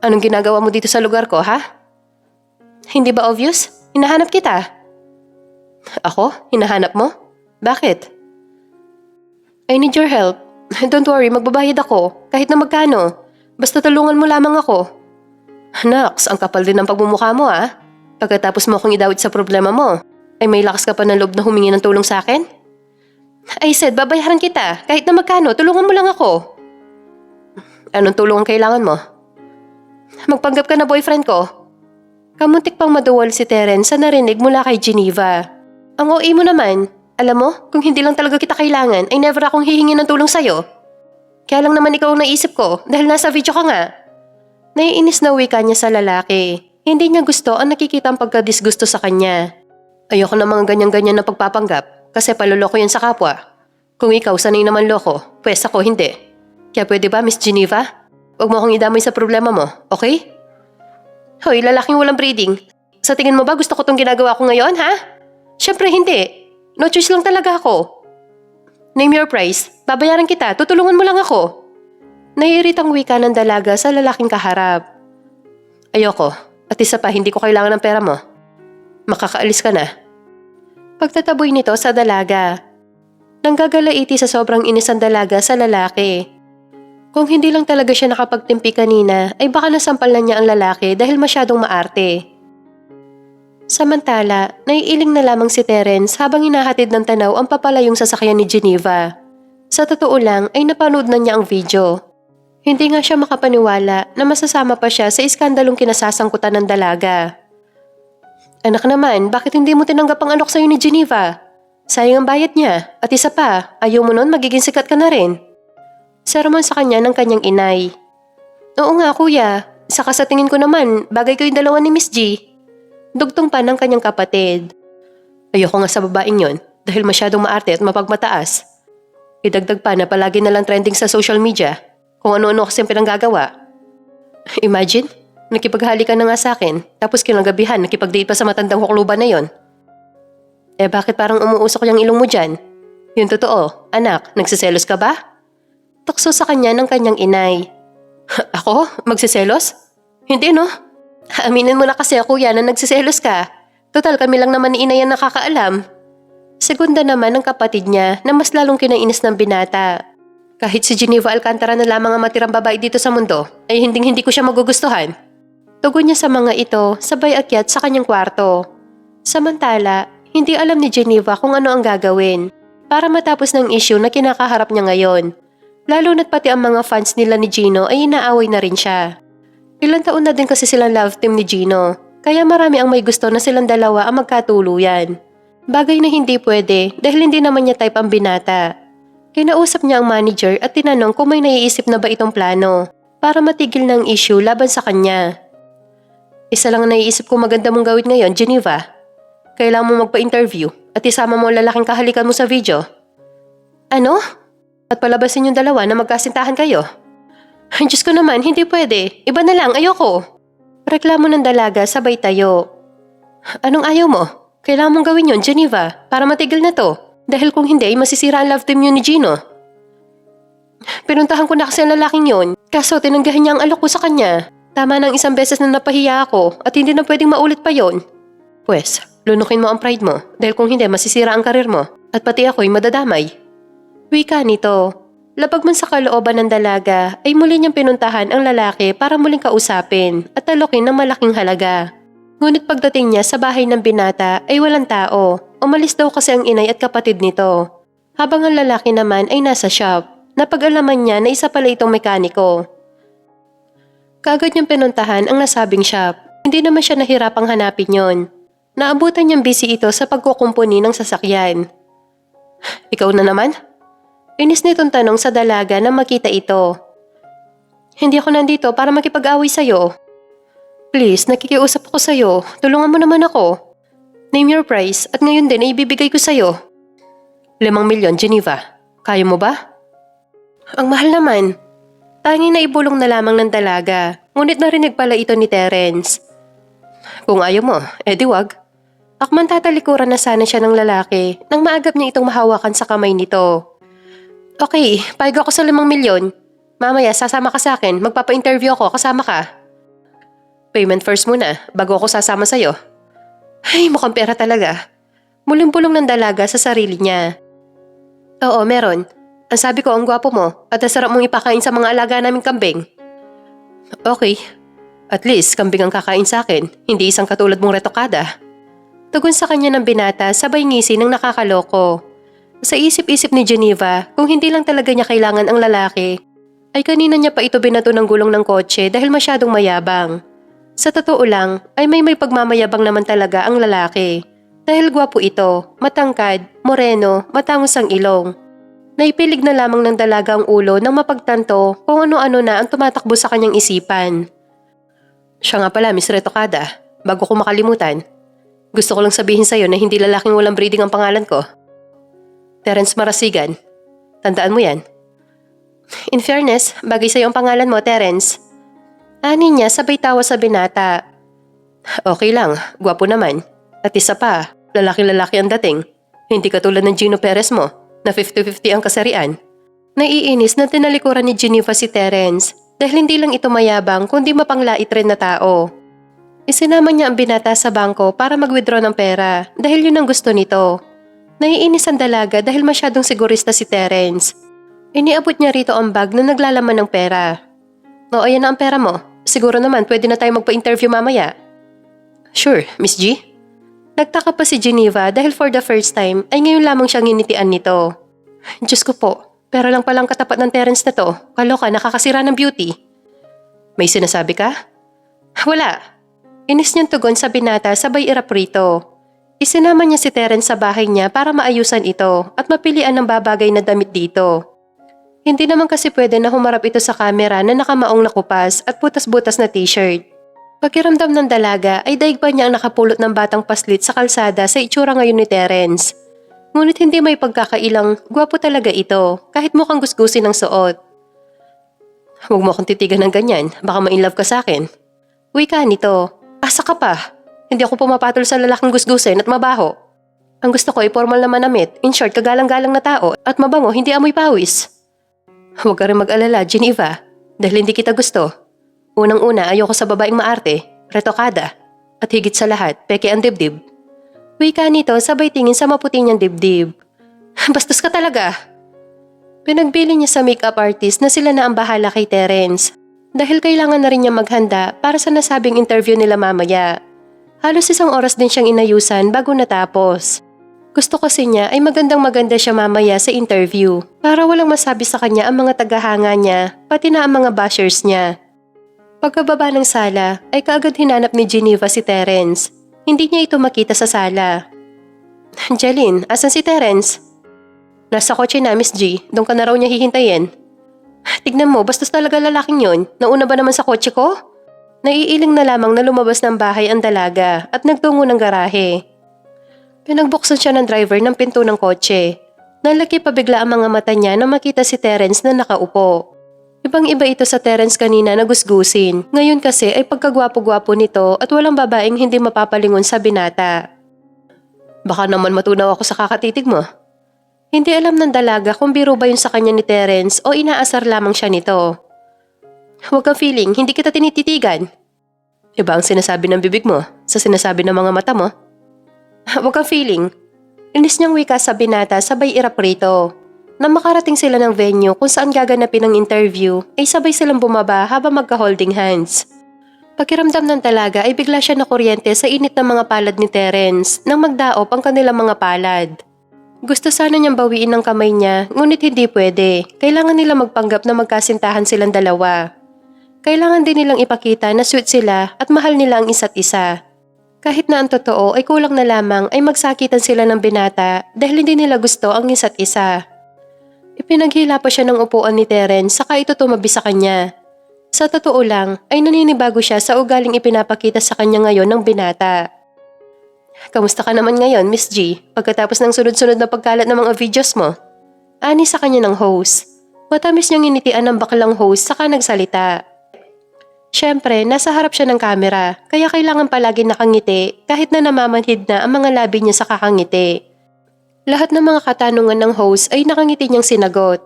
Anong ginagawa mo dito sa lugar ko, ha? Hindi ba obvious? Hinahanap kita. Ako? Hinahanap mo? Bakit? I need your help. Don't worry, magbabayad ako. Kahit na magkano. Basta tulungan mo lamang ako. Naks, ang kapal din ng pagmumukha mo, ha? Pagkatapos mo akong idawit sa problema mo, ay may lakas ka pa ng loob na humingi ng tulong sa akin? I said, babayaran kita. Kahit na magkano, tulungan mo lang ako. Anong tulong ang kailangan mo? Magpanggap ka na boyfriend ko. Kamuntik pang maduwal si Terence sa narinig mula kay Geneva. Ang OA mo naman. Alam mo, kung hindi lang talaga kita kailangan, ay never akong hihingi ng tulong sa'yo. Kaya lang naman ikaw ang naisip ko dahil nasa video ka nga. Naiinis na wika niya sa lalaki. Hindi niya gusto ang nakikita ang pagkadisgusto sa kanya. Ayoko na mga ganyan-ganyan na pagpapanggap kasi paluloko yan sa kapwa. Kung ikaw sanay naman loko, pwes ako hindi. Kaya pwede ba, Miss Geneva? Huwag mo akong idamay sa problema mo, okay? Hoy, lalaking walang breeding. Sa tingin mo ba gusto ko tong ginagawa ko ngayon, ha? Siyempre hindi. No choice lang talaga ako. Name your price. Babayaran kita. Tutulungan mo lang ako. Naiiritang wika ng dalaga sa lalaking kaharap. Ayoko. At isa pa, hindi ko kailangan ng pera mo. Makakaalis ka na. Pagtataboy nito sa dalaga. Nanggagalaiti sa sobrang inis ang dalaga sa lalaki. Kung hindi lang talaga siya nakapagtimpi kanina, ay baka nasampal na niya ang lalaki dahil masyadong maarte. Samantala, naiiling na lamang si Terence habang hinahatid ng tanaw ang papalayong sasakyan ni Geneva. Sa totoo lang ay napanood na niya ang video. Hindi nga siya makapaniwala na masasama pa siya sa iskandalong kinasasangkutan ng dalaga. Anak naman, bakit hindi mo tinanggap ang alok sa'yo ni Geneva? Sayang ang bayad niya. At isa pa, ayaw mo nun magiging sikat ka na rin. Sermon sa kanya ng kanyang inay. Oo nga kuya, saka sa tingin ko naman, bagay ko yung dalawa ni Miss G. Dugtong pa ng kanyang kapatid. Ayoko nga sa babaeng yon dahil masyadong maarte at mapagmataas. Idagdag pa na palagi na lang trending sa social media kung ano-ano kasi pinanggagawa. Imagine, nakipaghalikan na nga sa akin tapos kinagabihan nakipag-date pa sa matandang hukluban na yon. Bakit parang umuusok yung ilong mo dyan? Yung totoo, anak, nagsiselos ka ba? Tukso sa kanya ng kanyang inay. Ako? Magsiselos? Hindi no? Aminin mo na kasi kuya na nagsiselos ka. Total kami lang naman ni inay ang nakakaalam. Segunda naman ng kapatid niya na mas lalong kinainis ng binata. Kahit si Geneva Alcantara na lamang ang matirang babae dito sa mundo, ay hindi ko siya magugustuhan. Tugon niya sa mga ito sabay akyat sa kanyang kwarto. Samantala, hindi alam ni Geneva kung ano ang gagawin para matapos ng issue na kinakaharap niya ngayon. Lalo na't pati ang mga fans nila ni Gino ay inaaway na rin siya. Ilang taon na din kasi silang love team ni Gino, kaya marami ang may gusto na silang dalawa ang magkatuluyan. Bagay na hindi pwede dahil hindi naman niya type ang binata. Kinausap niya ang manager at tinanong kung may naiisip na ba itong plano para matigil ng issue laban sa kanya. Isa lang ang naiisip ko maganda mong gawin ngayon, Geneva. Kailangan mo magpa-interview at isama mo ang lalaking kahalikan mo sa video. Ano? At palabasin yung dalawa na magkasintahan kayo? Ay, Diyos ko naman, hindi pwede. Iba na lang, ayoko. Reklamo ng dalaga sabay tayo. Anong ayaw mo? Kailangan mong gawin yon, Geneva, para matigil na to. Dahil kung hindi, masisira ang love team yun ni Gino. Pinuntahan ko na kasi ang lalaking yon, kaso tinanggahan niya ang alok ko sa kanya. Tama ng isang beses na napahiya ako at hindi na pwedeng maulit pa yon. Pwes, lunukin mo ang pride mo dahil kung hindi masisira ang karir mo at pati ako'y madadamay. Wika nito. Labag man sa kalooban ng dalaga ay muli niyang pinuntahan ang lalaki para muling kausapin at talokin ng malaking halaga. Ngunit pagdating niya sa bahay ng binata ay walang tao. Umalis daw kasi ang inay at kapatid nito. Habang ang lalaki naman ay nasa shop, napag-alaman niya na isa pala itong mekaniko. Kaagad niyang pinuntahan ang nasabing shop. Hindi naman siya nahirapang hanapin yon. Naabutan niyang busy ito sa pagkukumpuni ng sasakyan. Ikaw na naman? Inis nitong tanong sa dalaga na makita ito. Hindi ako nandito para makipag-away sa'yo. Please, nakikiusap ako sa'yo. Tulungan mo naman ako. Name your price at ngayon din ay ibibigay ko sa'yo. 5 milyon, Geneva. Kaya mo ba? Ang mahal naman. Tanging na ibulong na lamang ng dalaga. Ngunit narinig pala ito ni Terence. Kung ayaw mo, edi wag. Akman tatalikuran na sana siya ng lalaki nang maagap niya itong mahawakan sa kamay nito. Okay, payag ako sa 5 milyon. Mamaya sasama ka sa akin, magpapa-interview ako, kasama ka. Payment first muna, bago ako sasama sa'yo. Ay, mukhang pera talaga. Muling bulong ng dalaga sa sarili niya. Oo, meron. Ang sabi ko, ang gwapo mo at ang sarap mong ipakain sa mga alaga naming kambing. Okay. At least, kambing ang kakain sa akin, hindi isang katulad mong retokada. Tugon sa kanya ng binata sabay ngisi ng nakakaloko. Sa isip-isip ni Geneva, kung hindi lang talaga niya kailangan ang lalaki, ay kanina niya pa ito binato ng gulong ng kotse dahil masyadong mayabang. Sa totoo lang, ay may pagmamayabang naman talaga ang lalaki. Dahil gwapo ito, matangkad, moreno, matangos ang ilong. Naipilig na lamang ng dalaga ang ulo nang mapagtanto kung ano-ano na ang tumatakbo sa kanyang isipan. Siya nga pala, Miss Retokada, bago ko makalimutan. Gusto ko lang sabihin sa'yo na hindi lalaking walang breeding ang pangalan ko. Terence Marasigan. Tandaan mo yan. In fairness, bagay sa'yo ang pangalan mo, Terence. Ani niya sabay tawa sa binata. Okay lang, gwapo naman. At isa pa, lalaki-lalaki ang dating. Hindi katulad ng Gino Perez mo, na 50-50 ang kasarian. Naiinis na tinalikuran ni Geneva si Terence dahil hindi lang ito mayabang kundi mapanglait rin na tao. Isinama niya ang binata sa bangko para mag-withdraw ng pera dahil yun ang gusto nito. Naiinis ang dalaga dahil masyadong sigurista si Terence. Iniabot niya rito ang bag na naglalaman ng pera. O, ayan na ang pera mo. Siguro naman pwede na tayo magpa-interview mamaya. Sure, Miss G. Nagtaka pa si Geneva dahil for the first time ay ngayon lamang siyang nginitian nito. Diyos ko po, pera lang palang katapat ng Terence na to. Kaloka, nakakasira ng beauty. May sinasabi ka? Wala. Inis niyang tugon sa binata sabay irap rito. Isinama niya si Terence sa bahay niya para maayusan ito at mapilian ng babagay na damit dito. Hindi naman kasi pwede na humarap ito sa kamera na nakamaong nakupas at butas-butas na t-shirt. Pakiramdam ng dalaga ay daig pa niya ang nakapulot ng batang paslit sa kalsada sa itsura ngayon ni Terence. Ngunit hindi may pagkakailang gwapo talaga ito kahit mukhang gusgusin ng suot. Huwag mo akong titigan ng ganyan, baka ma-inlove ka sa akin. Wika nito, asa ka pa. Hindi ako pumapatol sa lalaking gusgusin at mabaho. Ang gusto ko ay formal na manamit, in short kagalang-galang na tao at mabango hindi amoy pawis. Huwag ka rin mag-alala, Geneva, dahil hindi kita gusto. Unang-una ayoko sa babaeng maarte, retokada, at higit sa lahat, peke ang dibdib. Wika nito sabay tingin sa maputi niyang dibdib. Bastos ka talaga. Pinagbili niya sa makeup artist na sila na ang bahala kay Terence dahil kailangan na rin niya maghanda para sa nasabing interview nila mamaya. Halos 1 oras din siyang inayusan bago natapos. Gusto kasi niya ay magandang-maganda siya mamaya sa interview para walang masabi sa kanya ang mga tagahanga niya pati na ang mga bashers niya. Pagkababa ng sala ay kaagad hinanap ni Geneva si Terence. Hindi niya ito makita sa sala. Jeline, asan si Terence? Nasa kotse na, Miss G. Doon ka na raw niya hihintayin. Tignan mo, bastos talaga lalaking yon. Nauna ba naman sa kotse ko? Naiiling na lamang na lumabas ng bahay ang dalaga at nagtungo ng garahe. Pinagbuksan siya ng driver ng pinto ng kotse. Nalaki pa bigla ang mga mata niya na makita si Terence na nakaupo. Ibang-iba ito sa Terence kanina na gusgusin. Ngayon kasi ay pagkagwapo-gwapo nito at walang babaeng hindi mapapalingon sa binata. Baka naman matunaw ako sa kakatitig mo. Hindi alam ng dalaga kung biro ba yun sa kanya ni Terence o inaasar lamang siya nito. Huwag kang feeling, hindi kita tinititigan. Iba ang sinasabi ng bibig mo sa sinasabi ng mga mata mo. Huwag kang feeling. Inis niyang wika sa binata sabay irap rito. Nang makarating sila ng venue kung saan gaganapin ang interview ay sabay silang bumaba habang magka-holding hands. Pakiramdam ng dalaga ay bigla siya nakuryente sa init ng mga palad ni Terence nang magdaop ang kanilang mga palad. Gusto sana niyang bawiin ng kamay niya, ngunit hindi pwede. Kailangan nila magpanggap na magkasintahan silang dalawa. Kailangan din nilang ipakita na sweet sila at mahal nila ang isa't isa. Kahit na ang totoo ay kulang na lamang ay magsakitan sila ng binata dahil hindi nila gusto ang isa't isa. Ipinaghila pa siya ng upuan ni Terence saka ito tumabi sa kanya. Sa totoo lang ay naninibago siya sa ugaling ipinapakita sa kanya ngayon ng binata. Kamusta ka naman ngayon, Miss G, pagkatapos ng sunod-sunod na pagkalat ng mga videos mo? Ani sa kanya ng host. Matamis niyang initian ng baklang host saka nagsalita. Siyempre, nasa harap siya ng kamera, kaya kailangan palagi nakangiti kahit na namamanhid na ang mga labi niya sa kakangiti. Lahat ng mga katanungan ng host ay nakangiti niyang sinagot.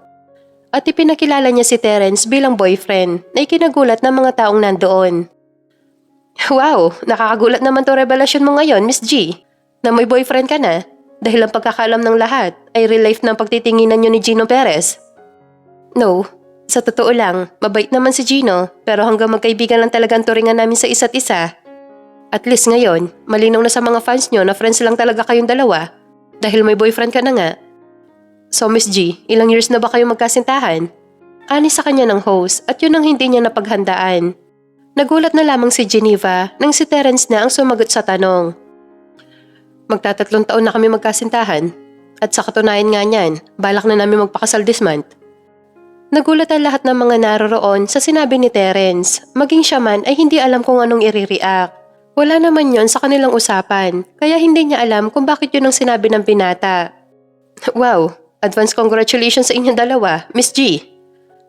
At ipinakilala niya si Terence bilang boyfriend na ikinagulat ng mga taong nandoon. Wow, nakakagulat naman to revelasyon mo ngayon, Miss G. Na may boyfriend ka na dahil ang pagkakaalam ng lahat ay real life ng pagtitinginan niyo ni Gino Perez. No, sa totoo lang, mabait naman si Gino pero hanggang magkaibigan lang talagang turingan namin sa isa't isa. At least ngayon, malinaw na sa mga fans niyo na friends lang talaga kayong dalawa dahil may boyfriend ka na nga. So Miss G, ilang years na ba kayo magkasintahan? Ani sa kanya ng host at yun ang hindi niya napaghandaan. Nagulat na lamang si Geneva nang si Terence na ang sumagot sa tanong. Magta3 taon na kami magkasintahan at sa katunayan nga niyan, balak na namin magpakasal this month. Nagulat ang lahat ng mga naroroon sa sinabi ni Terence, maging siya man ay hindi alam kung anong i-react. Wala naman yon sa kanilang usapan, kaya hindi niya alam kung bakit yun ang sinabi ng binata. Wow, advance congratulations sa inyong dalawa, Miss G.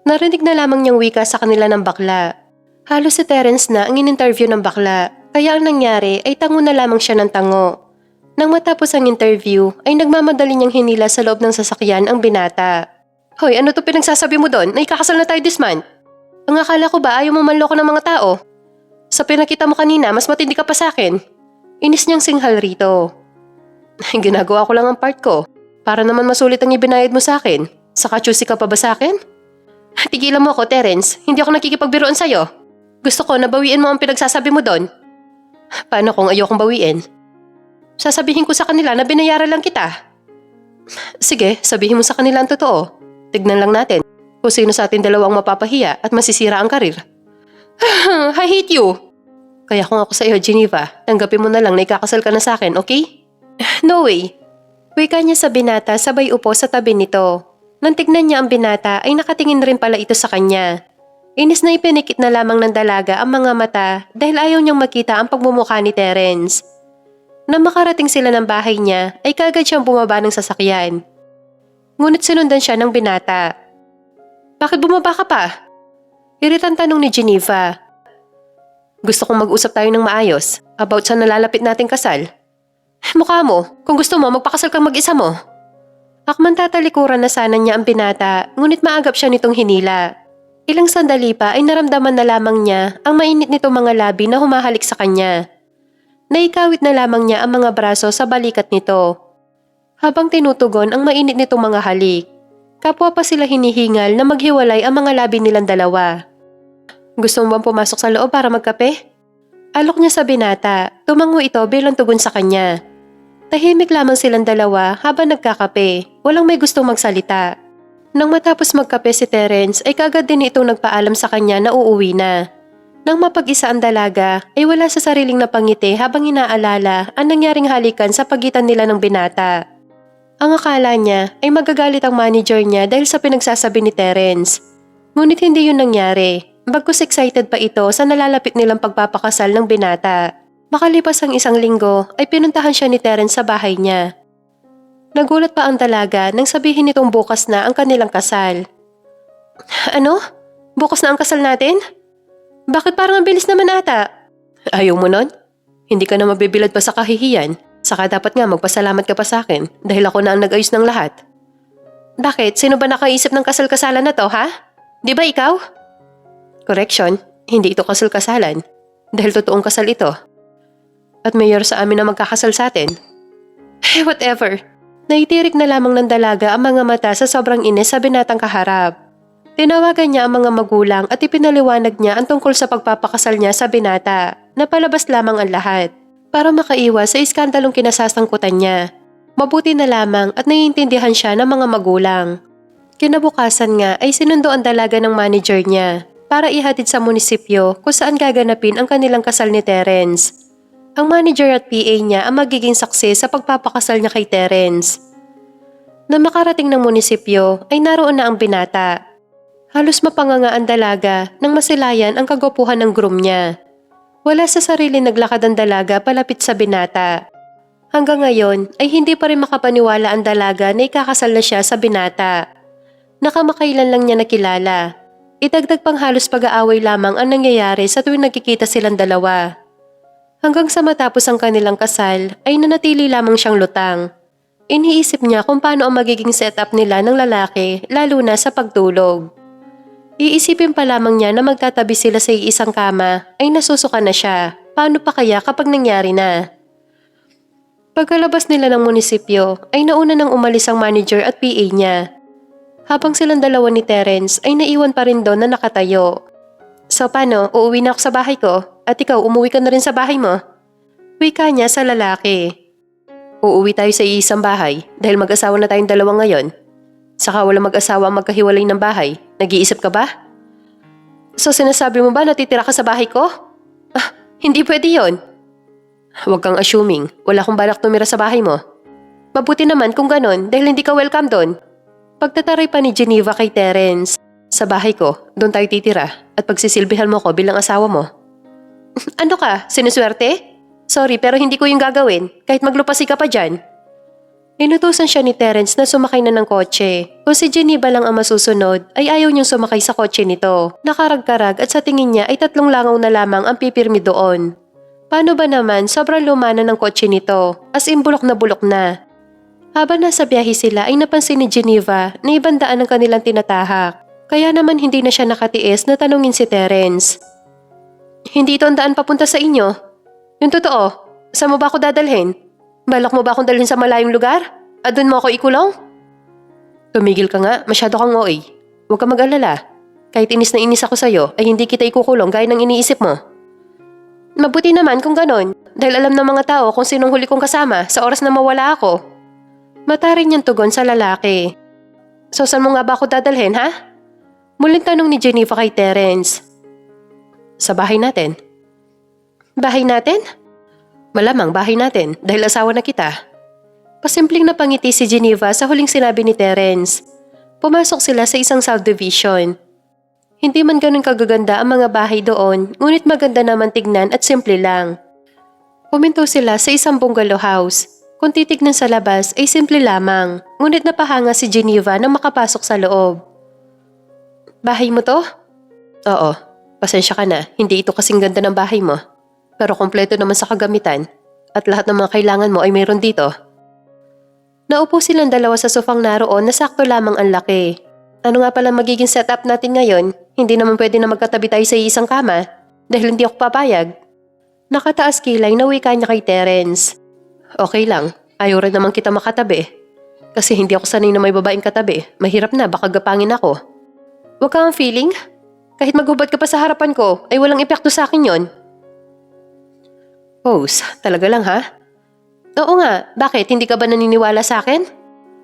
Narinig na lamang niyang wika sa kanila ng bakla. Halos si Terence na ang in-interview ng bakla, kaya ang nangyari ay tango na lamang siya ng tango. Nang matapos ang interview, ay nagmamadali niyang hinila sa loob ng sasakyan ang binata. Hoy, ano to pinagsasabi mo doon? Na ikakasal na tayo this month? Ang akala ko ba ayaw mo manloko ng mga tao? Sa pinakita mo kanina, mas matindi ka pa sa akin. Inis niyang singhal rito. Ginagawa ko lang ang part ko, para naman masulit ang ibinayad mo sa akin. Saka choosy ka pa ba sa akin? Tigilan mo ako, Terence. Hindi ako nakikipagbiruan sa'yo. Gusto ko na bawiin mo ang pinagsasabi mo doon. Paano kung ayokong bawiin? Sasabihin ko sa kanila na binayaran lang kita. Sige, sabihin mo sa kanila ang totoo. Tignan lang natin kung sino sa atin dalawang mapapahiya at masisira ang karir. I hate you! Kaya kung ako sa'yo, Geneva, tanggapin mo na lang na ikakasal ka na sa akin, okay? No way. Wika niya sa binata sabay upo sa tabi nito. Nang tignan niya ang binata ay nakatingin rin pala ito sa kanya. Inis na ipinikit na lamang ng dalaga ang mga mata dahil ayaw niyang makita ang pagmumukha ni Terence. Nang makarating sila ng bahay niya ay kaagad siyang bumaba ng sasakyan. Ngunit sinundan siya ng binata. Bakit bumaba ka pa? Iritang tanong ni Geneva. Gusto kong mag-usap tayo ng maayos about sa nalalapit nating kasal. Mukha mo, kung gusto mo magpakasal kang mag-isa mo. Akman tatalikuran na sana niya ang binata ngunit maagap siya nitong hinila. Ilang sandali pa ay naramdaman na lamang niya ang mainit nitong mga labi na humahalik sa kanya. Naikawit na lamang niya ang mga braso sa balikat nito. Habang tinutugon ang mainit nitong mga halik, kapwa pa sila hinihingal na maghiwalay ang mga labi nilang dalawa. Gusto mo bang pumasok sa loob para magkape? Alok niya sa binata, tumango ito bilang tugon sa kanya. Tahimik lamang silang dalawa habang nagkakape, walang may gustong magsalita. Nang matapos magkape si Terence ay kaagad din itong nagpaalam sa kanya na uuwi na. Nang mapag-isa ang dalaga ay wala sa sariling napangiti habang inaalala ang nangyaring halikan sa pagitan nila ng binata. Ang akala niya ay magagalit ang manager niya dahil sa pinagsasabi ni Terence. Ngunit hindi yun nangyari. Bagkus excited pa ito sa nalalapit nilang pagpapakasal ng binata. Makalipas ang isang linggo ay pinuntahan siya ni Terence sa bahay niya. Nagulat pa ang dalaga nang sabihin nitong bukas na ang kanilang kasal. Ano? Bukas na ang kasal natin? Bakit parang ang bilis naman ata? Ayaw mo nun? Hindi ka na mabibilad pa sa kahihiyan. Saka dapat nga magpasalamat ka pa sa akin dahil ako na ang nag-ayos ng lahat. Bakit? Sino ba nakaisip ng kasal-kasalan na to, ha? Di ba ikaw? Correction, hindi ito kasal-kasalan dahil totoong kasal ito. At mayor sa amin na magkakasal sa atin. Whatever. Naitirik na lamang ng dalaga ang mga mata sa sobrang inis sa binatang kaharap. Tinawagan niya ang mga magulang at ipinaliwanag niya ang tungkol sa pagpapakasal niya sa binata na palabas lamang ang lahat para makaiwas sa iskandalong kinasasangkutan niya. Mabuti na lamang at naiintindihan siya ng mga magulang. Kinabukasan nga ay sinundo ang dalaga ng manager niya para ihatid sa munisipyo kung saan gaganapin ang kanilang kasal ni Terence. Ang manager at PA niya ang magiging saksi sa pagpapakasal niya kay Terence. Na makarating ng munisipyo ay naroon na ang binata. Halos mapanganga ang dalaga nang masilayan ang kagwapuhan ng groom niya. Wala sa sarili naglakad ang dalaga palapit sa binata. Hanggang ngayon ay hindi pa rin makapaniwala ang dalaga na ikakasal na siya sa binata. Nakamakailan lang niya nakilala. Idagdag pang halos pag-aaway lamang ang nangyayari sa tuwing nagkikita silang dalawa. Hanggang sa matapos ang kanilang kasal ay nanatili lamang siyang lutang. Iniisip niya kung paano ang magiging setup nila ng lalaki lalo na sa pagtulog. Iisipin pa lamang niya na magtatabi sila sa iisang kama ay nasusuka na siya. Paano pa kaya kapag nangyari na? Pagkalabas nila ng munisipyo ay nauna nang umalis ang manager at PA niya. Habang silang dalawa ni Terence ay naiwan pa rin doon na nakatayo. So paano, uuwi na ako sa bahay ko at ikaw umuwi ka na rin sa bahay mo? Wika niya sa lalaki. Uuwi tayo sa iisang bahay dahil mag-asawa na tayong dalawa ngayon. Saka wala mag-asawa ang magkahiwalay ng bahay. Nag-iisip ka ba? So sinasabi mo ba natitira ka sa bahay ko? Hindi pwede yon. Huwag kang assuming. Wala akong balak tumira sa bahay mo. Mabuti naman kung ganon dahil hindi ka welcome doon. Pagtataray pa ni Geneva kay Terence. Sa bahay ko, doon tayo titira at pagsisilbihan mo ko bilang asawa mo. Ano ka? Sinuswerte? Sorry pero hindi ko yung gagawin kahit maglupasi ka pa dyan. Inutusan siya ni Terence na sumakay na ng kotse. Kung si Geneva lang ang masusunod ay ayaw niyang sumakay sa kotse nito. Nakarag-karag at sa tingin niya ay 3 langaw na lamang ang pipirmi doon. Paano ba naman sobrang luma na ng kotse nito as in bulok na. Habang nasa biyahe sila ay napansin ni Geneva na ibang daan ang kanilang tinatahak. Kaya naman hindi na siya nakatiis na tanungin si Terence. Hindi ito ang daan papunta sa inyo. Yung totoo, saan mo ba ako dadalhin? Balak mo ba akong dalhin sa malayong lugar? At doon mo ako ikulong? Tumigil ka nga, masyado kang OA. Huwag ka mag-alala. Kahit inis na inis ako sa'yo ay hindi kita ikukulong gaya ng iniisip mo. Mabuti naman kung ganon dahil alam ng mga tao kung sinong huli kong kasama sa oras na mawala ako. Matarin niyang tugon sa lalaki. So saan mo nga ba ako dadalhin, ha? Muling tanong ni Geneva kay Terence. Sa bahay natin. Bahay natin? Malamang bahay natin dahil asawa na kita. Pasimpleng napangiti si Geneva sa huling sinabi ni Terence. Pumasok sila sa isang subdivision. Hindi man ganun kagaganda ang mga bahay doon, ngunit maganda naman tignan at simple lang. Puminto sila sa isang bungalow house. Kung titignan sa labas ay simple lamang, ngunit napahanga si Geneva nang makapasok sa loob. Bahay mo to? Oo, pasensya ka na, hindi ito kasing ganda ng bahay mo. Pero kompleto naman sa kagamitan at lahat ng mga kailangan mo ay mayroon dito. Naupo silang dalawa sa sofang naroon na sakto lamang ang laki. Ano nga pala magiging setup natin ngayon? Hindi naman pwede na magkatabi tayo sa isang kama dahil hindi ako papayag. Nakataas kilay na wika niya kay Terence. Okay lang, ayaw rin naman kita makatabi. Kasi hindi ako sanay na may babaeng katabi. Mahirap na, baka gapangin ako. Huwag kang feeling? Kahit maghubad ka pa sa harapan ko, ay walang epekto sa akin yon. Pose, talaga lang ha? Oo nga, bakit? Hindi ka ba naniniwala sa akin?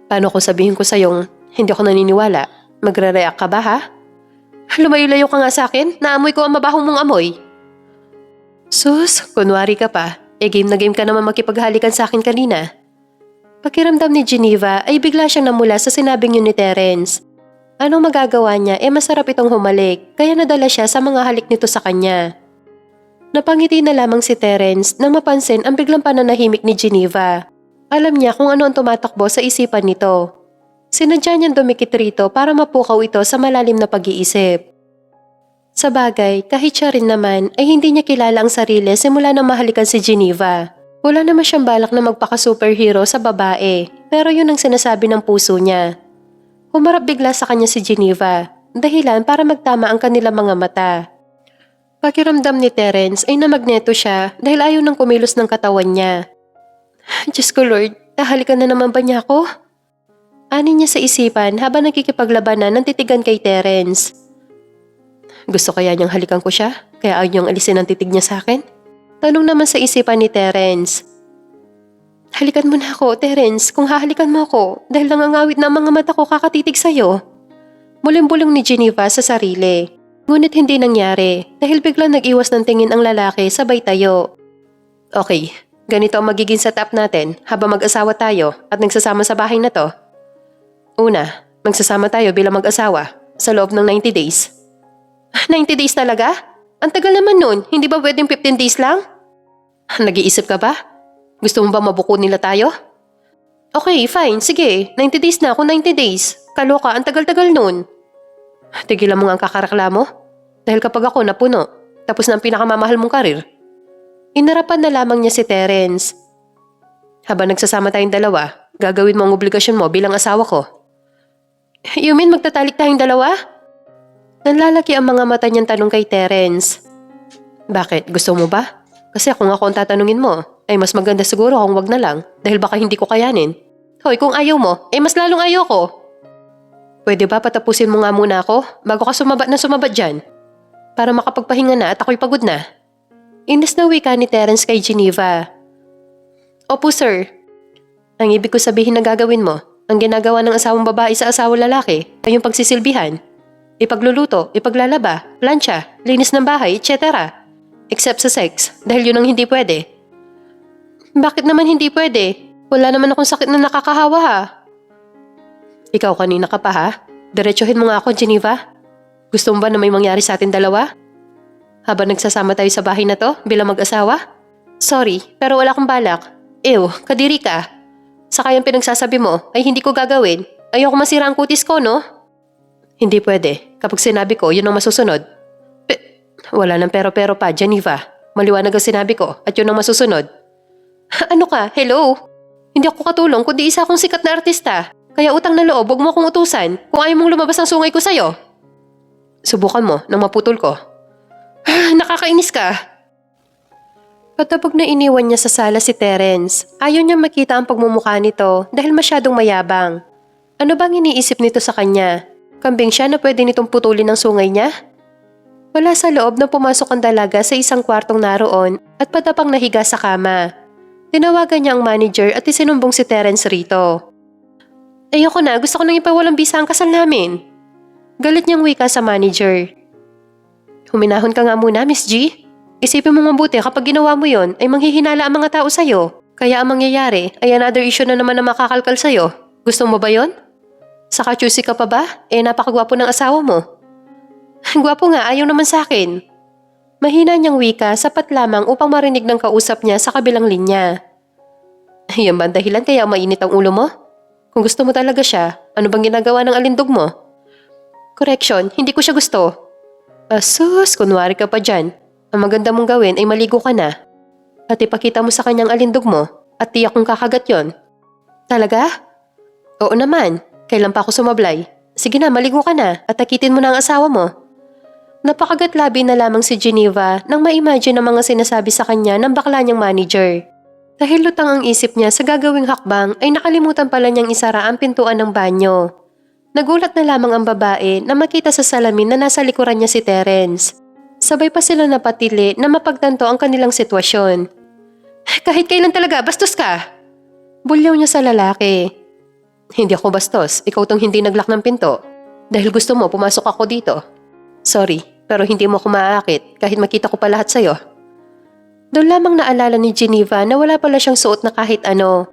Paano kung sabihin ko sa'yong hindi ako naniniwala? Magre-react ka ba ha? Lumayo-layo ka nga sa akin, naamoy ko ang mabahong mong amoy. Sus, kunwari ka pa. Game na game ka naman makipaghalikan sa akin kanina. Pakiramdam ni Geneva ay bigla siyang namula sa sinabing yun ni Terence. Anong magagawa niya masarap itong humalik kaya nadala siya sa mga halik nito sa kanya. Napangiti na lamang si Terence nang mapansin ang biglang pananahimik ni Geneva. Alam niya kung ano ang tumatakbo sa isipan nito. Sinadya niyang dumikit rito para mapukaw ito sa malalim na pag-iisip. Sa bagay, kahit siya rin naman ay hindi niya kilala ang sarili simula nang mahalikan si Geneva. Wala naman siyang balak na magpaka-superhero sa babae, pero yun ang sinasabi ng puso niya. Humarap bigla sa kanya si Geneva, dahilan para magtama ang kanilang mga mata. Pakiramdam ni Terence ay namagneto siya dahil ayaw nang kumilos ng katawan niya. Diyos ko Lord, hahalikan na naman ba niya ako? Ani niya sa isipan habang nakikipaglabanan ng titigan kay Terence. Gusto kaya niyang halikan ko siya, kaya ayaw niyang alisin ang titig niya sa akin? Tanong naman sa isipan ni Terence. Halikan mo na ako, Terence, kung hahalikan mo ako dahil nangangawit na ang mga mata ko kakatitig sa'yo. Muling-bulong ni Geneva sa sarili. Ngunit hindi nangyari dahil biglang nag-iwas ng tingin ang lalaki sabay tayo. Okay, ganito ang magiging setup natin habang mag-asawa tayo at nagsasama sa bahay na to. Una, magsasama tayo bilang mag-asawa sa loob ng 90 days. 90 days talaga? Ang tagal naman nun, hindi ba pwedeng 15 days lang? Nag-iisip ka ba? Gusto mo ba mabuko nila tayo? Okay, fine, sige, 90 days na ako 90 days. Kaloka, ang tagal-tagal nun. Tigilan mo nga ang kakareklamo. Dahil kapag ako napuno, tapos na ang pinakamamahal mong karir. Inarapan na lamang niya si Terence. Habang nagsasama tayong dalawa, gagawin mo ang obligasyon mo bilang asawa ko. You mean magtatalik tayong dalawa? Nanlalaki ang mga mata niyang tanong kay Terence. Bakit? Gusto mo ba? Kasi kung ako ang tatanungin mo, ay mas maganda siguro kung wag na lang dahil baka hindi ko kayanin. Hoy, kung ayaw mo, mas lalong ayaw ko. Pwede ba patapusin mo nga muna ako bago ka sumabat dyan? Para makapagpahinga na at ako'y pagod na. Inis na wika ni Terence kay Geneva. Opo sir. Ang ibig ko sabihin na gagawin mo, ang ginagawa ng asawang babae sa asawang lalaki ay yung pagsisilbihan. Ipagluluto, ipaglalaba, plancha, linis ng bahay, etc. Except sa sex, dahil yun ang hindi pwede. Bakit naman hindi pwede? Wala naman akong sakit na nakakahawa ha. Ikaw kanina ka pa ha? Diretsuhin mo nga ako, Geneva. Gusto mo ba na may mangyari sa atin dalawa? Habang nagsasama tayo sa bahay na to bilang mag-asawa? Sorry, pero wala akong balak. Ew, kadiri ka. Saka yung pinagsasabi mo ay hindi ko gagawin. Ayoko masira ang kutis ko, no? Hindi pwede. Kapag sinabi ko, yun ang masusunod. Wala nang pero-pero pa, Geneva. Maliwanag ang sinabi ko at yun ang masusunod. Ano ka? Hello? Hindi ako katulong kundi isa akong sikat na artista. Kaya utang na loob, huwag mo akong utusan kung ayaw mong lumabas ang sungay ko sa'yo. Subukan mo nang maputol ko. Nakakainis ka. Patapog na iniwan niya sa sala si Terence. Ayaw niya makita ang pagmumukha nito dahil masyadong mayabang. Ano bang iniisip nito sa kanya? Kambing siya na pwede nitong putulin ang sungay niya? Wala sa loob na pumasok ang dalaga sa isang kwartong naroon at patapang nahiga sa kama. Tinawagan niya ang manager at isinumbong si Terence rito. Ayoko na, gusto ko nang ipawalang bisa ang kasal namin. Galit niyang wika sa manager. Huminahon ka nga muna, Miss G. Isipin mo mabuti kapag ginawa mo yon ay manghihinala ang mga tao sa'yo. Kaya ang mangyayari ay another issue na naman na makakalkal sa'yo. Gusto mo ba yon? Saka choosy ka pa ba? Napakagwapo ng asawa mo. Gwapo nga, ayaw naman sa akin. Mahina niyang wika, sapat lamang upang marinig ng kausap niya sa kabilang linya. Yan ba ang dahilan kaya mainit ang ulo mo? Kung gusto mo talaga siya, ano bang ginagawa ng alindog mo? Correction, hindi ko siya gusto. Asus, kunwari ka pa dyan. Ang maganda mong gawin ay maligo ka na. At ipakita mo sa kanyang alindog mo at tiyak kong kakagat yon. Talaga? Oo naman. Kailan pa ako sumablay? Sige na, maligo ka na at takitin mo na ang asawa mo. Napakagat-labi na lamang si Geneva nang ma-imagine ang mga sinasabi sa kanya ng bakla niyang manager. Dahil lutang ang isip niya sa gagawing hakbang ay nakalimutan pala niyang isara ang pintuan ng banyo. Nagulat na lamang ang babae na makita sa salamin na nasa likuran niya si Terence. Sabay pa sila napatili na mapagtanto ang kanilang sitwasyon. Kahit kailan talaga, bastos ka! Bulyaw niya sa lalaki. Hindi ako bastos, ikaw tong hindi naglock ng pinto. Dahil gusto mo, pumasok ako dito. Sorry, pero hindi mo ako maaakit kahit makita ko pa lahat sa'yo. Doon lamang naalala ni Geneva na wala pala siyang suot na kahit ano.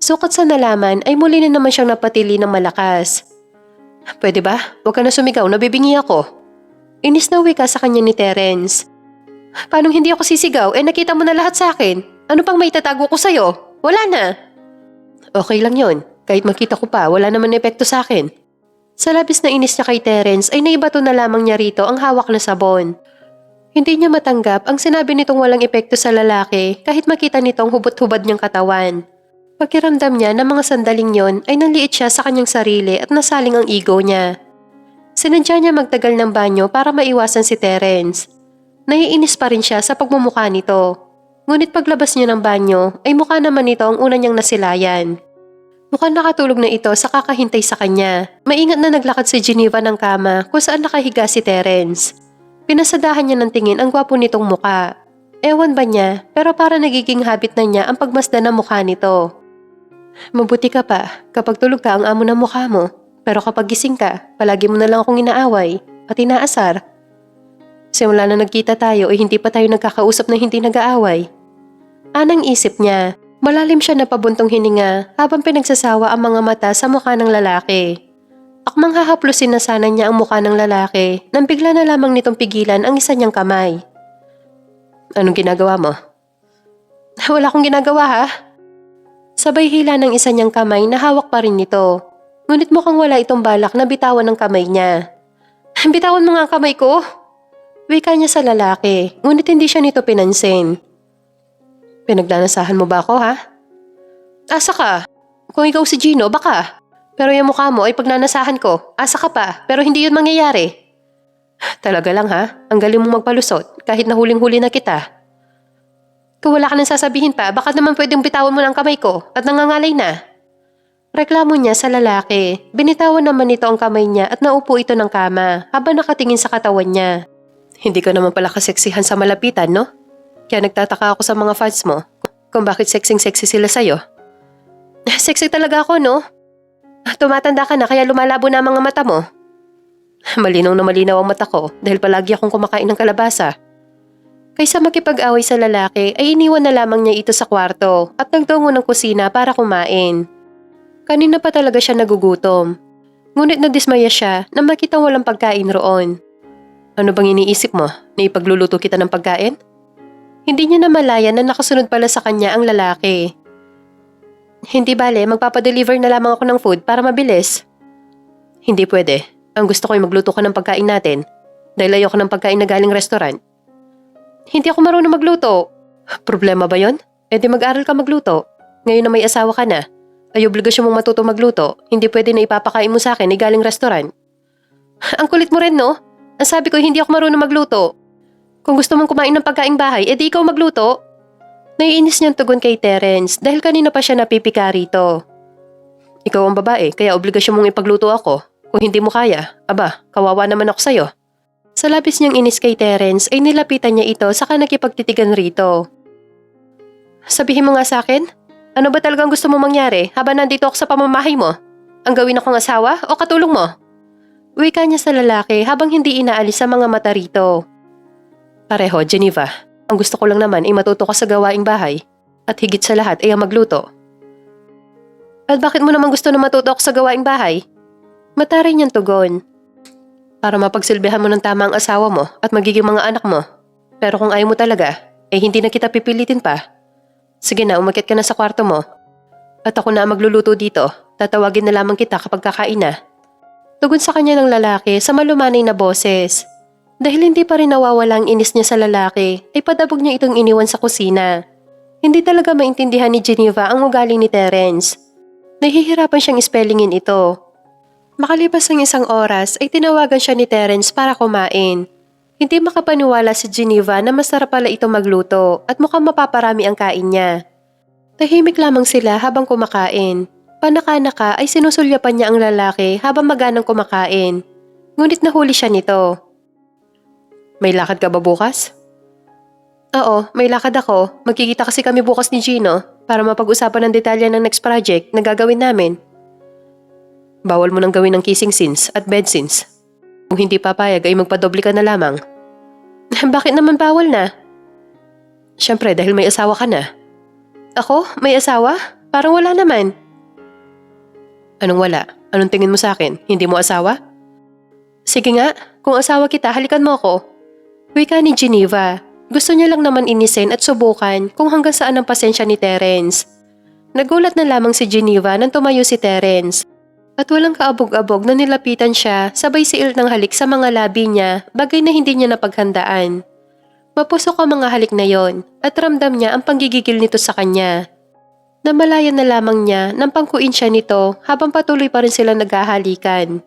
Sukat sa nalaman ay muli na naman siyang napatili ng malakas. Pwede ba? Huwag ka na sumigaw, nabibingi ako. Inis na wika sa kanya ni Terence. Paano hindi ako sisigaw? Nakita mo na lahat sa akin. Ano pang may tatago ko sa'yo? Wala na. Okay lang yon. Kahit makita ko pa, wala naman epekto sa akin. Sa labis na inis niya kay Terence ay naibato na lamang niya rito ang hawak na sabon. Hindi niya matanggap ang sinabi nitong walang epekto sa lalaki kahit makita nitong hubot-hubad niyang katawan. Pakiramdam niya na mga sandaling yon ay nanliit siya sa kanyang sarili at nasaling ang ego niya. Sinadya niya magtagal ng banyo para maiwasan si Terence. Naiinis pa rin siya sa pagmumukha nito. Ngunit paglabas niya ng banyo ay mukha naman nito ang una niyang nasilayan. Mukhang nakatulog na ito sa kakahintay sa kanya. Maingat na naglakad si Geneva ng kama kung saan nakahiga si Terence. Pinasadahan niya ng tingin ang gwapo nitong muka. Ewan ba niya, pero para nagiging habit na niya ang pagmasdan ng mukha nito. Mabuti ka pa kapag tulog ka ang amo ng mukha mo. Pero kapag gising ka, palagi mo na lang akong inaaway at inaasar. Simula na nagkita tayo ay hindi pa tayo nagkakausap na hindi nag-aaway. Anang isip niya, malalim siya na pabuntong hininga habang pinagsasawa ang mga mata sa mukha ng lalaki. Akmang hahaplusin na sana niya ang mukha ng lalaki nang bigla na lamang nitong pigilan ang isa niyang kamay. Anong ginagawa mo? Wala akong ginagawa ha? Sabay hila ng isa niyang kamay na hawak pa rin nito. Ngunit mukhang wala itong balak na bitawan ng kamay niya. Bitawan mo nga ang kamay ko! Wika niya sa lalaki, ngunit hindi siya nito pinansin. Pinaglanasahan mo ba ako ha? Asa ka? Kung ikaw si Gino, baka. Pero yung mukha mo ay pagnanasahan ko. Asa ka pa, pero hindi yun mangyayari. Talaga lang ha? Ang galing mong magpalusot kahit nahuling-huli na kita. Kung wala ka nang sasabihin pa, baka naman pwedeng bitawan mo ng kamay ko at nangangalay na. Reklamo niya sa lalaki. Binitawan naman nito ang kamay niya at naupo ito ng kama habang nakatingin sa katawan niya. Hindi ka naman pala kaseksihan sa malapitan, no? Kaya nagtataka ako sa mga fans mo kung bakit sexing-sexy sila sa'yo. Sexy talaga ako, no? Tumatanda ka na kaya lumalabo na ang mga mata mo. Malinaw na malinaw ang mata ko dahil palagi akong kumakain ng kalabasa. Kaysa makipag-away sa lalaki ay iniwan na lamang niya ito sa kwarto at nagtungo ng kusina para kumain. Kanina pa talaga siya nagugutom. Ngunit nadismaya siya na makitang walang pagkain roon. Ano bang iniisip mo? Na ipagluluto kita ng pagkain? Hindi niya namalayan na nakasunod pala sa kanya ang lalaki. Hindi bale, magpapadeliver na lamang ako ng food para mabilis. Hindi pwede. Ang gusto ko ay magluto ka ng pagkain natin. Dahil ayoko ng pagkain na galing restaurant. Hindi ako marunong magluto. Problema ba yon? Di mag-aral ka magluto. Ngayon na may asawa ka na. Ay obligasyon mong matuto magluto. Hindi pwede na ipapakain mo sa akin ay galing restaurant. Ang kulit mo rin, no? Ang sabi ko hindi ako marunong magluto. Kung gusto mong kumain ng pagkaing bahay, di ikaw magluto. Naiinis niyang tugon kay Terence dahil kanina pa siya napipika rito. Ikaw ang babae, kaya obligasyon mong ipagluto ako. Kung hindi mo kaya, aba, kawawa naman ako sa'yo. Sa labis niyang inis kay Terence ay nilapitan niya ito saka nakipagtitigan rito. Sabihin mo nga sa akin? Ano ba talagang gusto mo mangyari habang nandito ako sa pamamahay mo? Ang gawin akong asawa o katulong mo? Wika niya sa lalaki habang hindi inaalis sa mga mata rito. Pareho, Geneva. Ang gusto ko lang naman ay matuto ka sa gawaing bahay. At higit sa lahat ay ang magluto. At bakit mo naman gusto na matuto ako sa gawaing bahay? Mataray niyang tugon. Para mapagsilbihan mo ng tama ang asawa mo at magiging mga anak mo. Pero kung ayaw mo talaga, hindi na kita pipilitin pa. Sige na, umakyat ka na sa kwarto mo. At ako na ang magluluto dito. Tatawagin na lamang kita kapag kakain na. Tugon sa kanya ng lalaki sa malumanay na boses. Dahil hindi pa rin nawawala ang inis niya sa lalaki, ay padabog niya itong iniwan sa kusina. Hindi talaga maintindihan ni Geneva ang ugali ni Terence. Nahihirapan siyang spellingin ito. Makalipas ang isang oras ay tinawagan siya ni Terence para kumain. Hindi makapaniwala si Geneva na masarap pala ito magluto at mukhang mapaparami ang kain niya. Tahimik lamang sila habang kumakain. Panaka-naka ay sinusulyapan niya ang lalaki habang maganang kumakain. Ngunit nahuli siya nito. May lakad ka ba bukas? Oo, may lakad ako. Magkikita kasi kami bukas ni Gino para mapag-usapan ng detalye ng next project na gagawin namin. Bawal mo nang gawin ng kissing scenes at bed scenes. Kung hindi papayag ay magpadoble ka na lamang. Bakit naman bawal na? Siyempre dahil may asawa ka na. Ako? May asawa? Parang wala naman. Anong wala? Anong tingin mo sa akin? Hindi mo asawa? Sige nga, kung asawa kita, halikan mo ako. Wika ni Geneva. Gusto niya lang naman inisin at subukan kung hanggang saan ang pasensya ni Terence. Nagulat na lamang si Geneva nang tumayo si Terence. At walang kaabog-abog na nilapitan siya sabay siil ng halik sa mga labi niya, bagay na hindi niya napaghandaan. Mapusok ang mga halik na yon at ramdam niya ang panggigigil nito sa kanya. Namalayan na lamang niya nang pangkuin siya nito habang patuloy pa rin silang naghahalikan.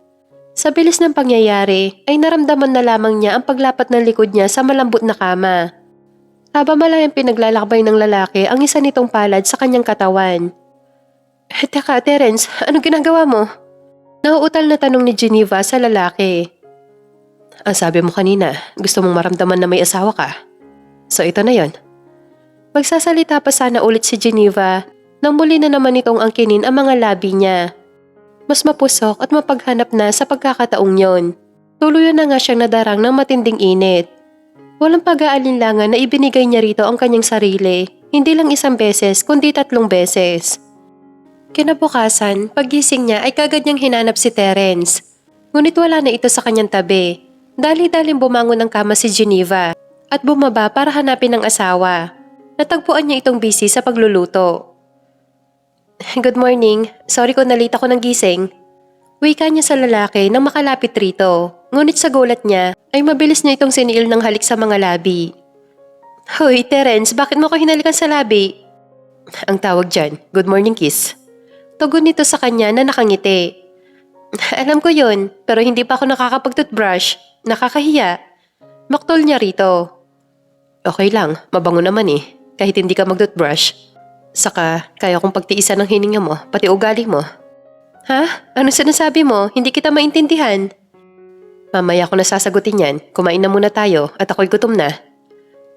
Sa bilis ng pangyayari ay naramdaman na lamang niya ang paglapat ng likod niya sa malambot na kama. Habang malayang pinaglalakbay ng lalaki ang isa nitong palad sa kanyang katawan. Teka, Terence, anong ginagawa mo? Nauutal na tanong ni Geneva sa lalaki. Ang sabi mo kanina, gusto mong maramdaman na may asawa ka. So ito na yon. Magsasalita pa sana ulit si Geneva nang muli na naman itong angkinin ang mga labi niya. Mas mapusok at mapaghanap na sa pagkakataong yon. Tuluyan na nga siyang nadarang ng matinding init. Walang pag-aalinlangan na ibinigay niya rito ang kanyang sarili, hindi lang isang beses kundi 3 beses. Kinabukasan, paggising niya ay kagad niyang hinanap si Terence. Ngunit wala na ito sa kanyang tabi. Dali-daling bumangon ng kama si Geneva at bumaba para hanapin ang asawa. Natagpuan niya itong busy sa pagluluto. Good morning. Sorry kung nalita ko ng gising. Wika niya sa lalaki nang makalapit rito. Ngunit sa gulat niya ay mabilis niya itong siniil ng halik sa mga labi. Hoy, Terence, bakit mo ko hinalikan sa labi? Ang tawag dyan, good morning kiss. Tugon nito sa kanya na nakangiti. Alam ko yun, pero hindi pa ako nakakapag-toothbrush. Nakakahiya. Maktol niya rito. Okay lang, mabango naman kahit hindi ka mag-toothbrush. Saka, kaya kong pagtiisan ng hininga mo, pati ugali mo. Ha? Ano sinasabi mo? Hindi kita maintindihan. Mamaya ko na sasagutin yan. Kumain na muna tayo at ako'y gutom na.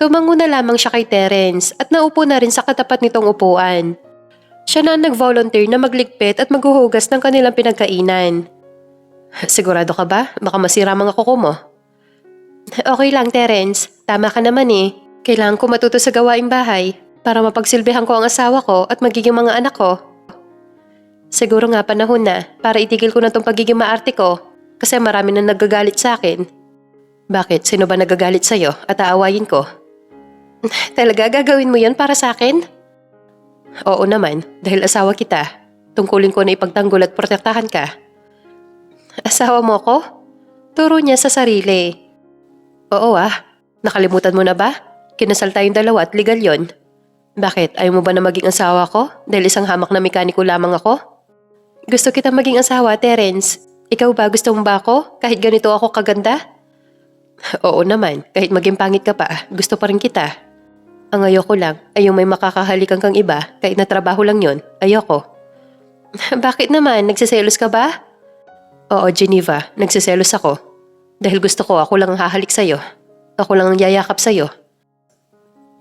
Tumango na lamang siya kay Terence at naupo na rin sa katapat nitong upuan. Siya na nag-volunteer na magligpit at maghuhugas ng kanilang pinagkainan. Sigurado ka ba? Baka masira mga kuko mo. Okay lang, Terence. Tama ka naman Kailangan ko matuto sa gawaing bahay para mapagsilbihan ko ang asawa ko at magiging mga anak ko. Siguro nga panahon na para itigil ko na tong pagiging maarte ko kasi marami na nagagalit sa akin. Bakit? Sino ba nagagalit sa'yo at aawayin ko? Talaga gagawin mo yon para sa akin? Oo naman, dahil asawa kita. Tungkulin ko na ipagtanggol at protektahan ka. Asawa mo ko? Turo niya sa sarili. Oo nakalimutan mo na ba? Kinasal tayong dalawa at legal yon. Bakit? Ayaw mo ba na maging asawa ko dahil isang hamak na mekaniko lamang ako? Gusto kita maging asawa, Terence. Ikaw ba? Gusto mo ba ako? Kahit ganito ako kaganda? Oo naman, kahit maging pangit ka pa, gusto pa rin kita. Ang ayoko lang ay yung may makakahalikan kang iba kahit na trabaho lang yon. Ayoko. Bakit naman? Nagsiselos ka ba? Oo, Geneva, nagsiselos ako. Dahil gusto ko ako lang ang hahalik sa'yo. Ako lang ang yayakap sa'yo.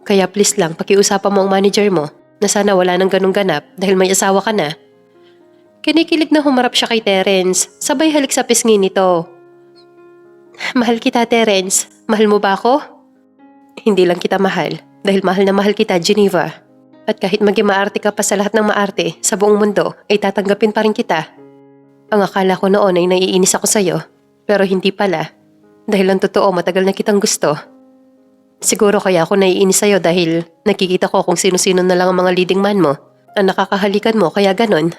Kaya please lang, pakiusapan mo ang manager mo na sana wala nang ganong ganap dahil may asawa ka na. Kinikilig na humarap siya kay Terence, sabay halik sa pisngi nito. Mahal kita, Terence. Mahal mo ba ako? Hindi lang kita mahal, dahil mahal na mahal kita, Geneva. At kahit maging maarte ka pa sa lahat ng maarte sa buong mundo, ay tatanggapin pa rin kita. Ang akala ko noon ay naiinis ako sa'yo, pero hindi pala. Dahil ang totoo, matagal na kitang gusto. Siguro kaya ako naiinis sa'yo dahil nakikita ko kung sino-sino na lang ang mga leading man mo, ang nakakahalikan mo, kaya ganon.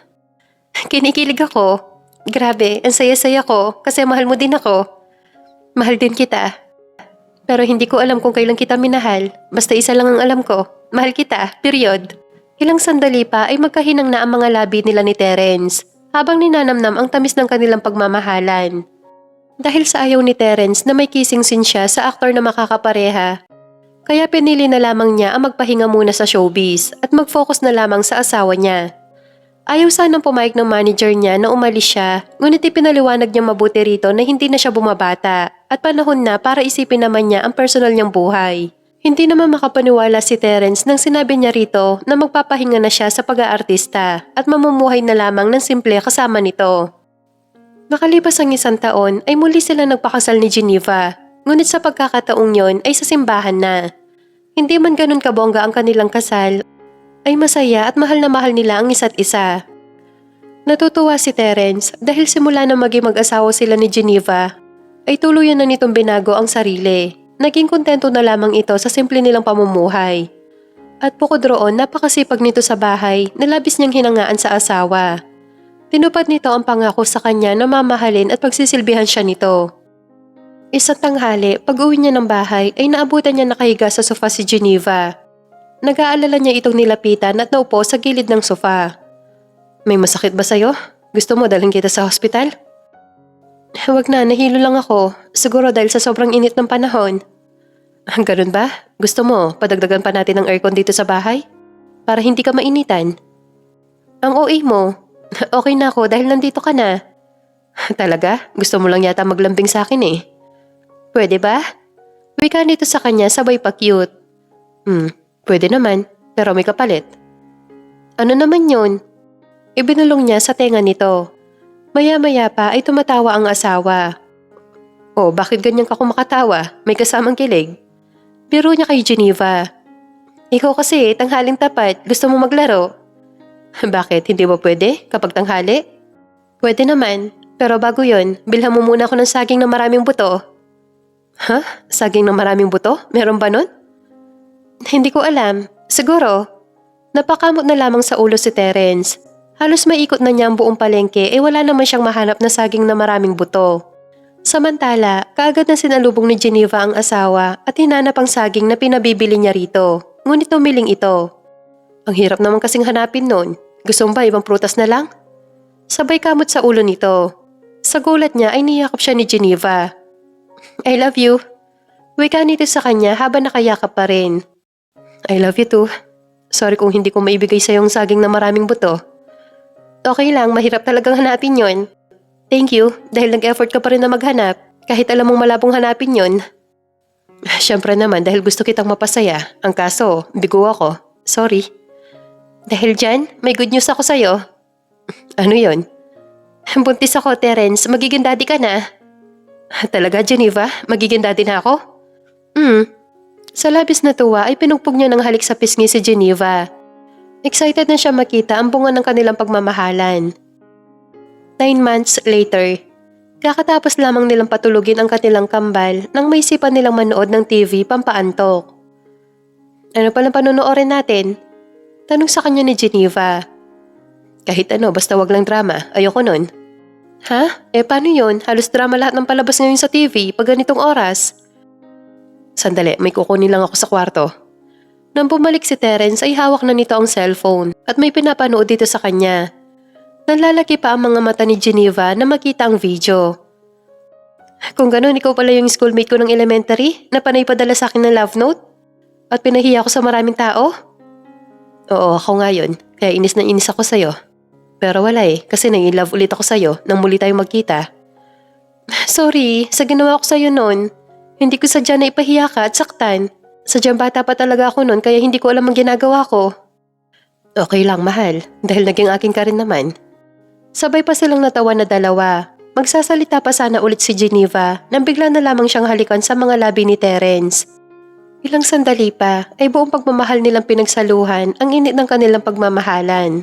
Kinikilig ako. Grabe, ang saya-saya ko kasi mahal mo din ako. Mahal din kita. Pero hindi ko alam kung kailan kita minahal. Basta isa lang ang alam ko. Mahal kita, period. Ilang sandali pa ay magkahinang na ang mga labi nila ni Terence habang ninanamnam ang tamis ng kanilang pagmamahalan. Dahil sa ayaw ni Terence na may kissing scene siya sa aktor na makakapareha, kaya pinili na lamang niya ang magpahinga muna sa showbiz at mag-focus na lamang sa asawa niya. Ayaw sanang pumayag ng manager niya na umalis siya, ngunit ipinaliwanag niya mabuti rito na hindi na siya bumabata at panahon na para isipin naman niya ang personal niyang buhay. Hindi naman makapaniwala si Terence nang sinabi niya rito na magpapahinga na siya sa pag-aartista at mamumuhay na lamang ng simple kasama nito. Makalipas ang 1 taon ay muli sila nagpakasal ni Geneva, ngunit sa pagkakataong yon ay sa simbahan na. Hindi man ganun kabongga ang kanilang kasal, ay masaya at mahal na mahal nila ang isa't isa. Natutuwa si Terence dahil simula na maging mag-asawa sila ni Geneva, ay tuluyan na nitong binago ang sarili. Naging kontento na lamang ito sa simple nilang pamumuhay. At bukod roon, napakasipag nito sa bahay na labis niyang hinangaan sa asawa. Tinupad nito ang pangako sa kanya na mamahalin at pagsisilbihan siya nito. Isang tanghali, pag-uwi niya ng bahay ay naabutan niya nakahiga sa sofa si Geneva. Nag-aalala niya itong nilapitan at naupo sa gilid ng sofa. May masakit ba sa'yo? Gusto mo dalhin kita sa hospital? Huwag na, nahilo lang ako. Siguro dahil sa sobrang init ng panahon. Ganun ba? Gusto mo, padagdagan pa natin ang aircon dito sa bahay? Para hindi ka mainitan. Ang OA mo. Okay na ako dahil nandito ka na. Talaga? Gusto mo lang yata maglambing sa akin eh. Pwede ba? Wika nito sa kanya sabay pa cute. Pwede naman, pero may kapalit. Ano naman yun? Ibinulong niya sa tenga nito. Maya-maya pa ay tumatawa ang asawa. Oh, bakit ganyan ka kumakatawa? May kasamang kilig. Biro niya kay Geneva. Ikaw kasi, tanghaling tapat, gusto mo maglaro? Bakit, hindi ba pwede kapag tanghali? Pwede naman, pero bago yon, bilhan mo muna ako ng saging na maraming buto. Ha? Saging na maraming buto? Meron ba nun? Hindi ko alam. Siguro. Napakamot na lamang sa ulo si Terence. Halos maikot na niya ang buong palengke wala naman siyang mahanap na saging na maraming buto. Samantala, kaagad na sinalubong ni Geneva ang asawa at hinanap ang saging na pinabibili niya rito. Ngunit tumiling ito. Ang hirap naman kasing hanapin nun. Gusto mo ba ibang prutas na lang? Sabay kamot sa ulo nito. Sa gulat niya ay niyakap siya ni Geneva. I love you. Wika nito sa kanya habang nakayakap pa rin. I love you too. Sorry kung hindi ko maibigay sa yung saging na maraming buto. Okay lang, mahirap talagang hanapin yon. Thank you, dahil nag-effort ka pa rin na maghanap, kahit alam mong malabong hanapin yon. Siyempre naman dahil gusto kitang mapasaya. Ang kaso, bigo ako. Sorry. Dahil dyan, may good news ako sa'yo. Ano yon? Buntis ako, Terence. Magiging daddy ka na. Talaga, Geneva? Magiging daddy na ako? Sa labis na tuwa ay pinugpog niya ng halik sa pisngi si Geneva. Excited na siya makita ang bunga ng kanilang pagmamahalan. 9 months later, kakatapos lamang nilang patulugin ang kanilang kambal nang may isipan nilang manood ng TV pampaantok. Ano palang panonoorin natin? Tanong sa kanya ni Geneva. Kahit ano, basta wag lang drama. Ayoko nun. Ha? Paano yun? Halos drama lahat ng palabas ngayon sa TV pag ganitong oras. Sandali, may kukunin lang ako sa kwarto. Nang bumalik si Terence ay hawak na nito ang cellphone at may pinapanood dito sa kanya. Nalalaki pa ang mga mata ni Geneva na makita ang video. Kung gano'n, ikaw pala yung schoolmate ko ng elementary na panay padala sa akin ng love note? At pinahiya ko sa maraming tao? Oo, ako nga yun. Kaya inis na inis ako sa'yo. Pero wala kasi nai-love ulit ako sa'yo nang muli tayong magkita. Sorry, sa ginawa ko sa'yo noon. Hindi ko sadya na ipahiya ka at saktan. Sadyang bata pa talaga ako noon kaya hindi ko alam ang ginagawa ko. Okay lang, mahal. Dahil naging akin ka rin naman. Sabay pa silang natawa na dalawa. Magsasalita pa sana ulit si Geneva nang bigla na lamang siyang halikan sa mga labi ni Terence. Ilang sandali pa ay buong pagmamahal nilang pinagsaluhan ang init ng kanilang pagmamahalan.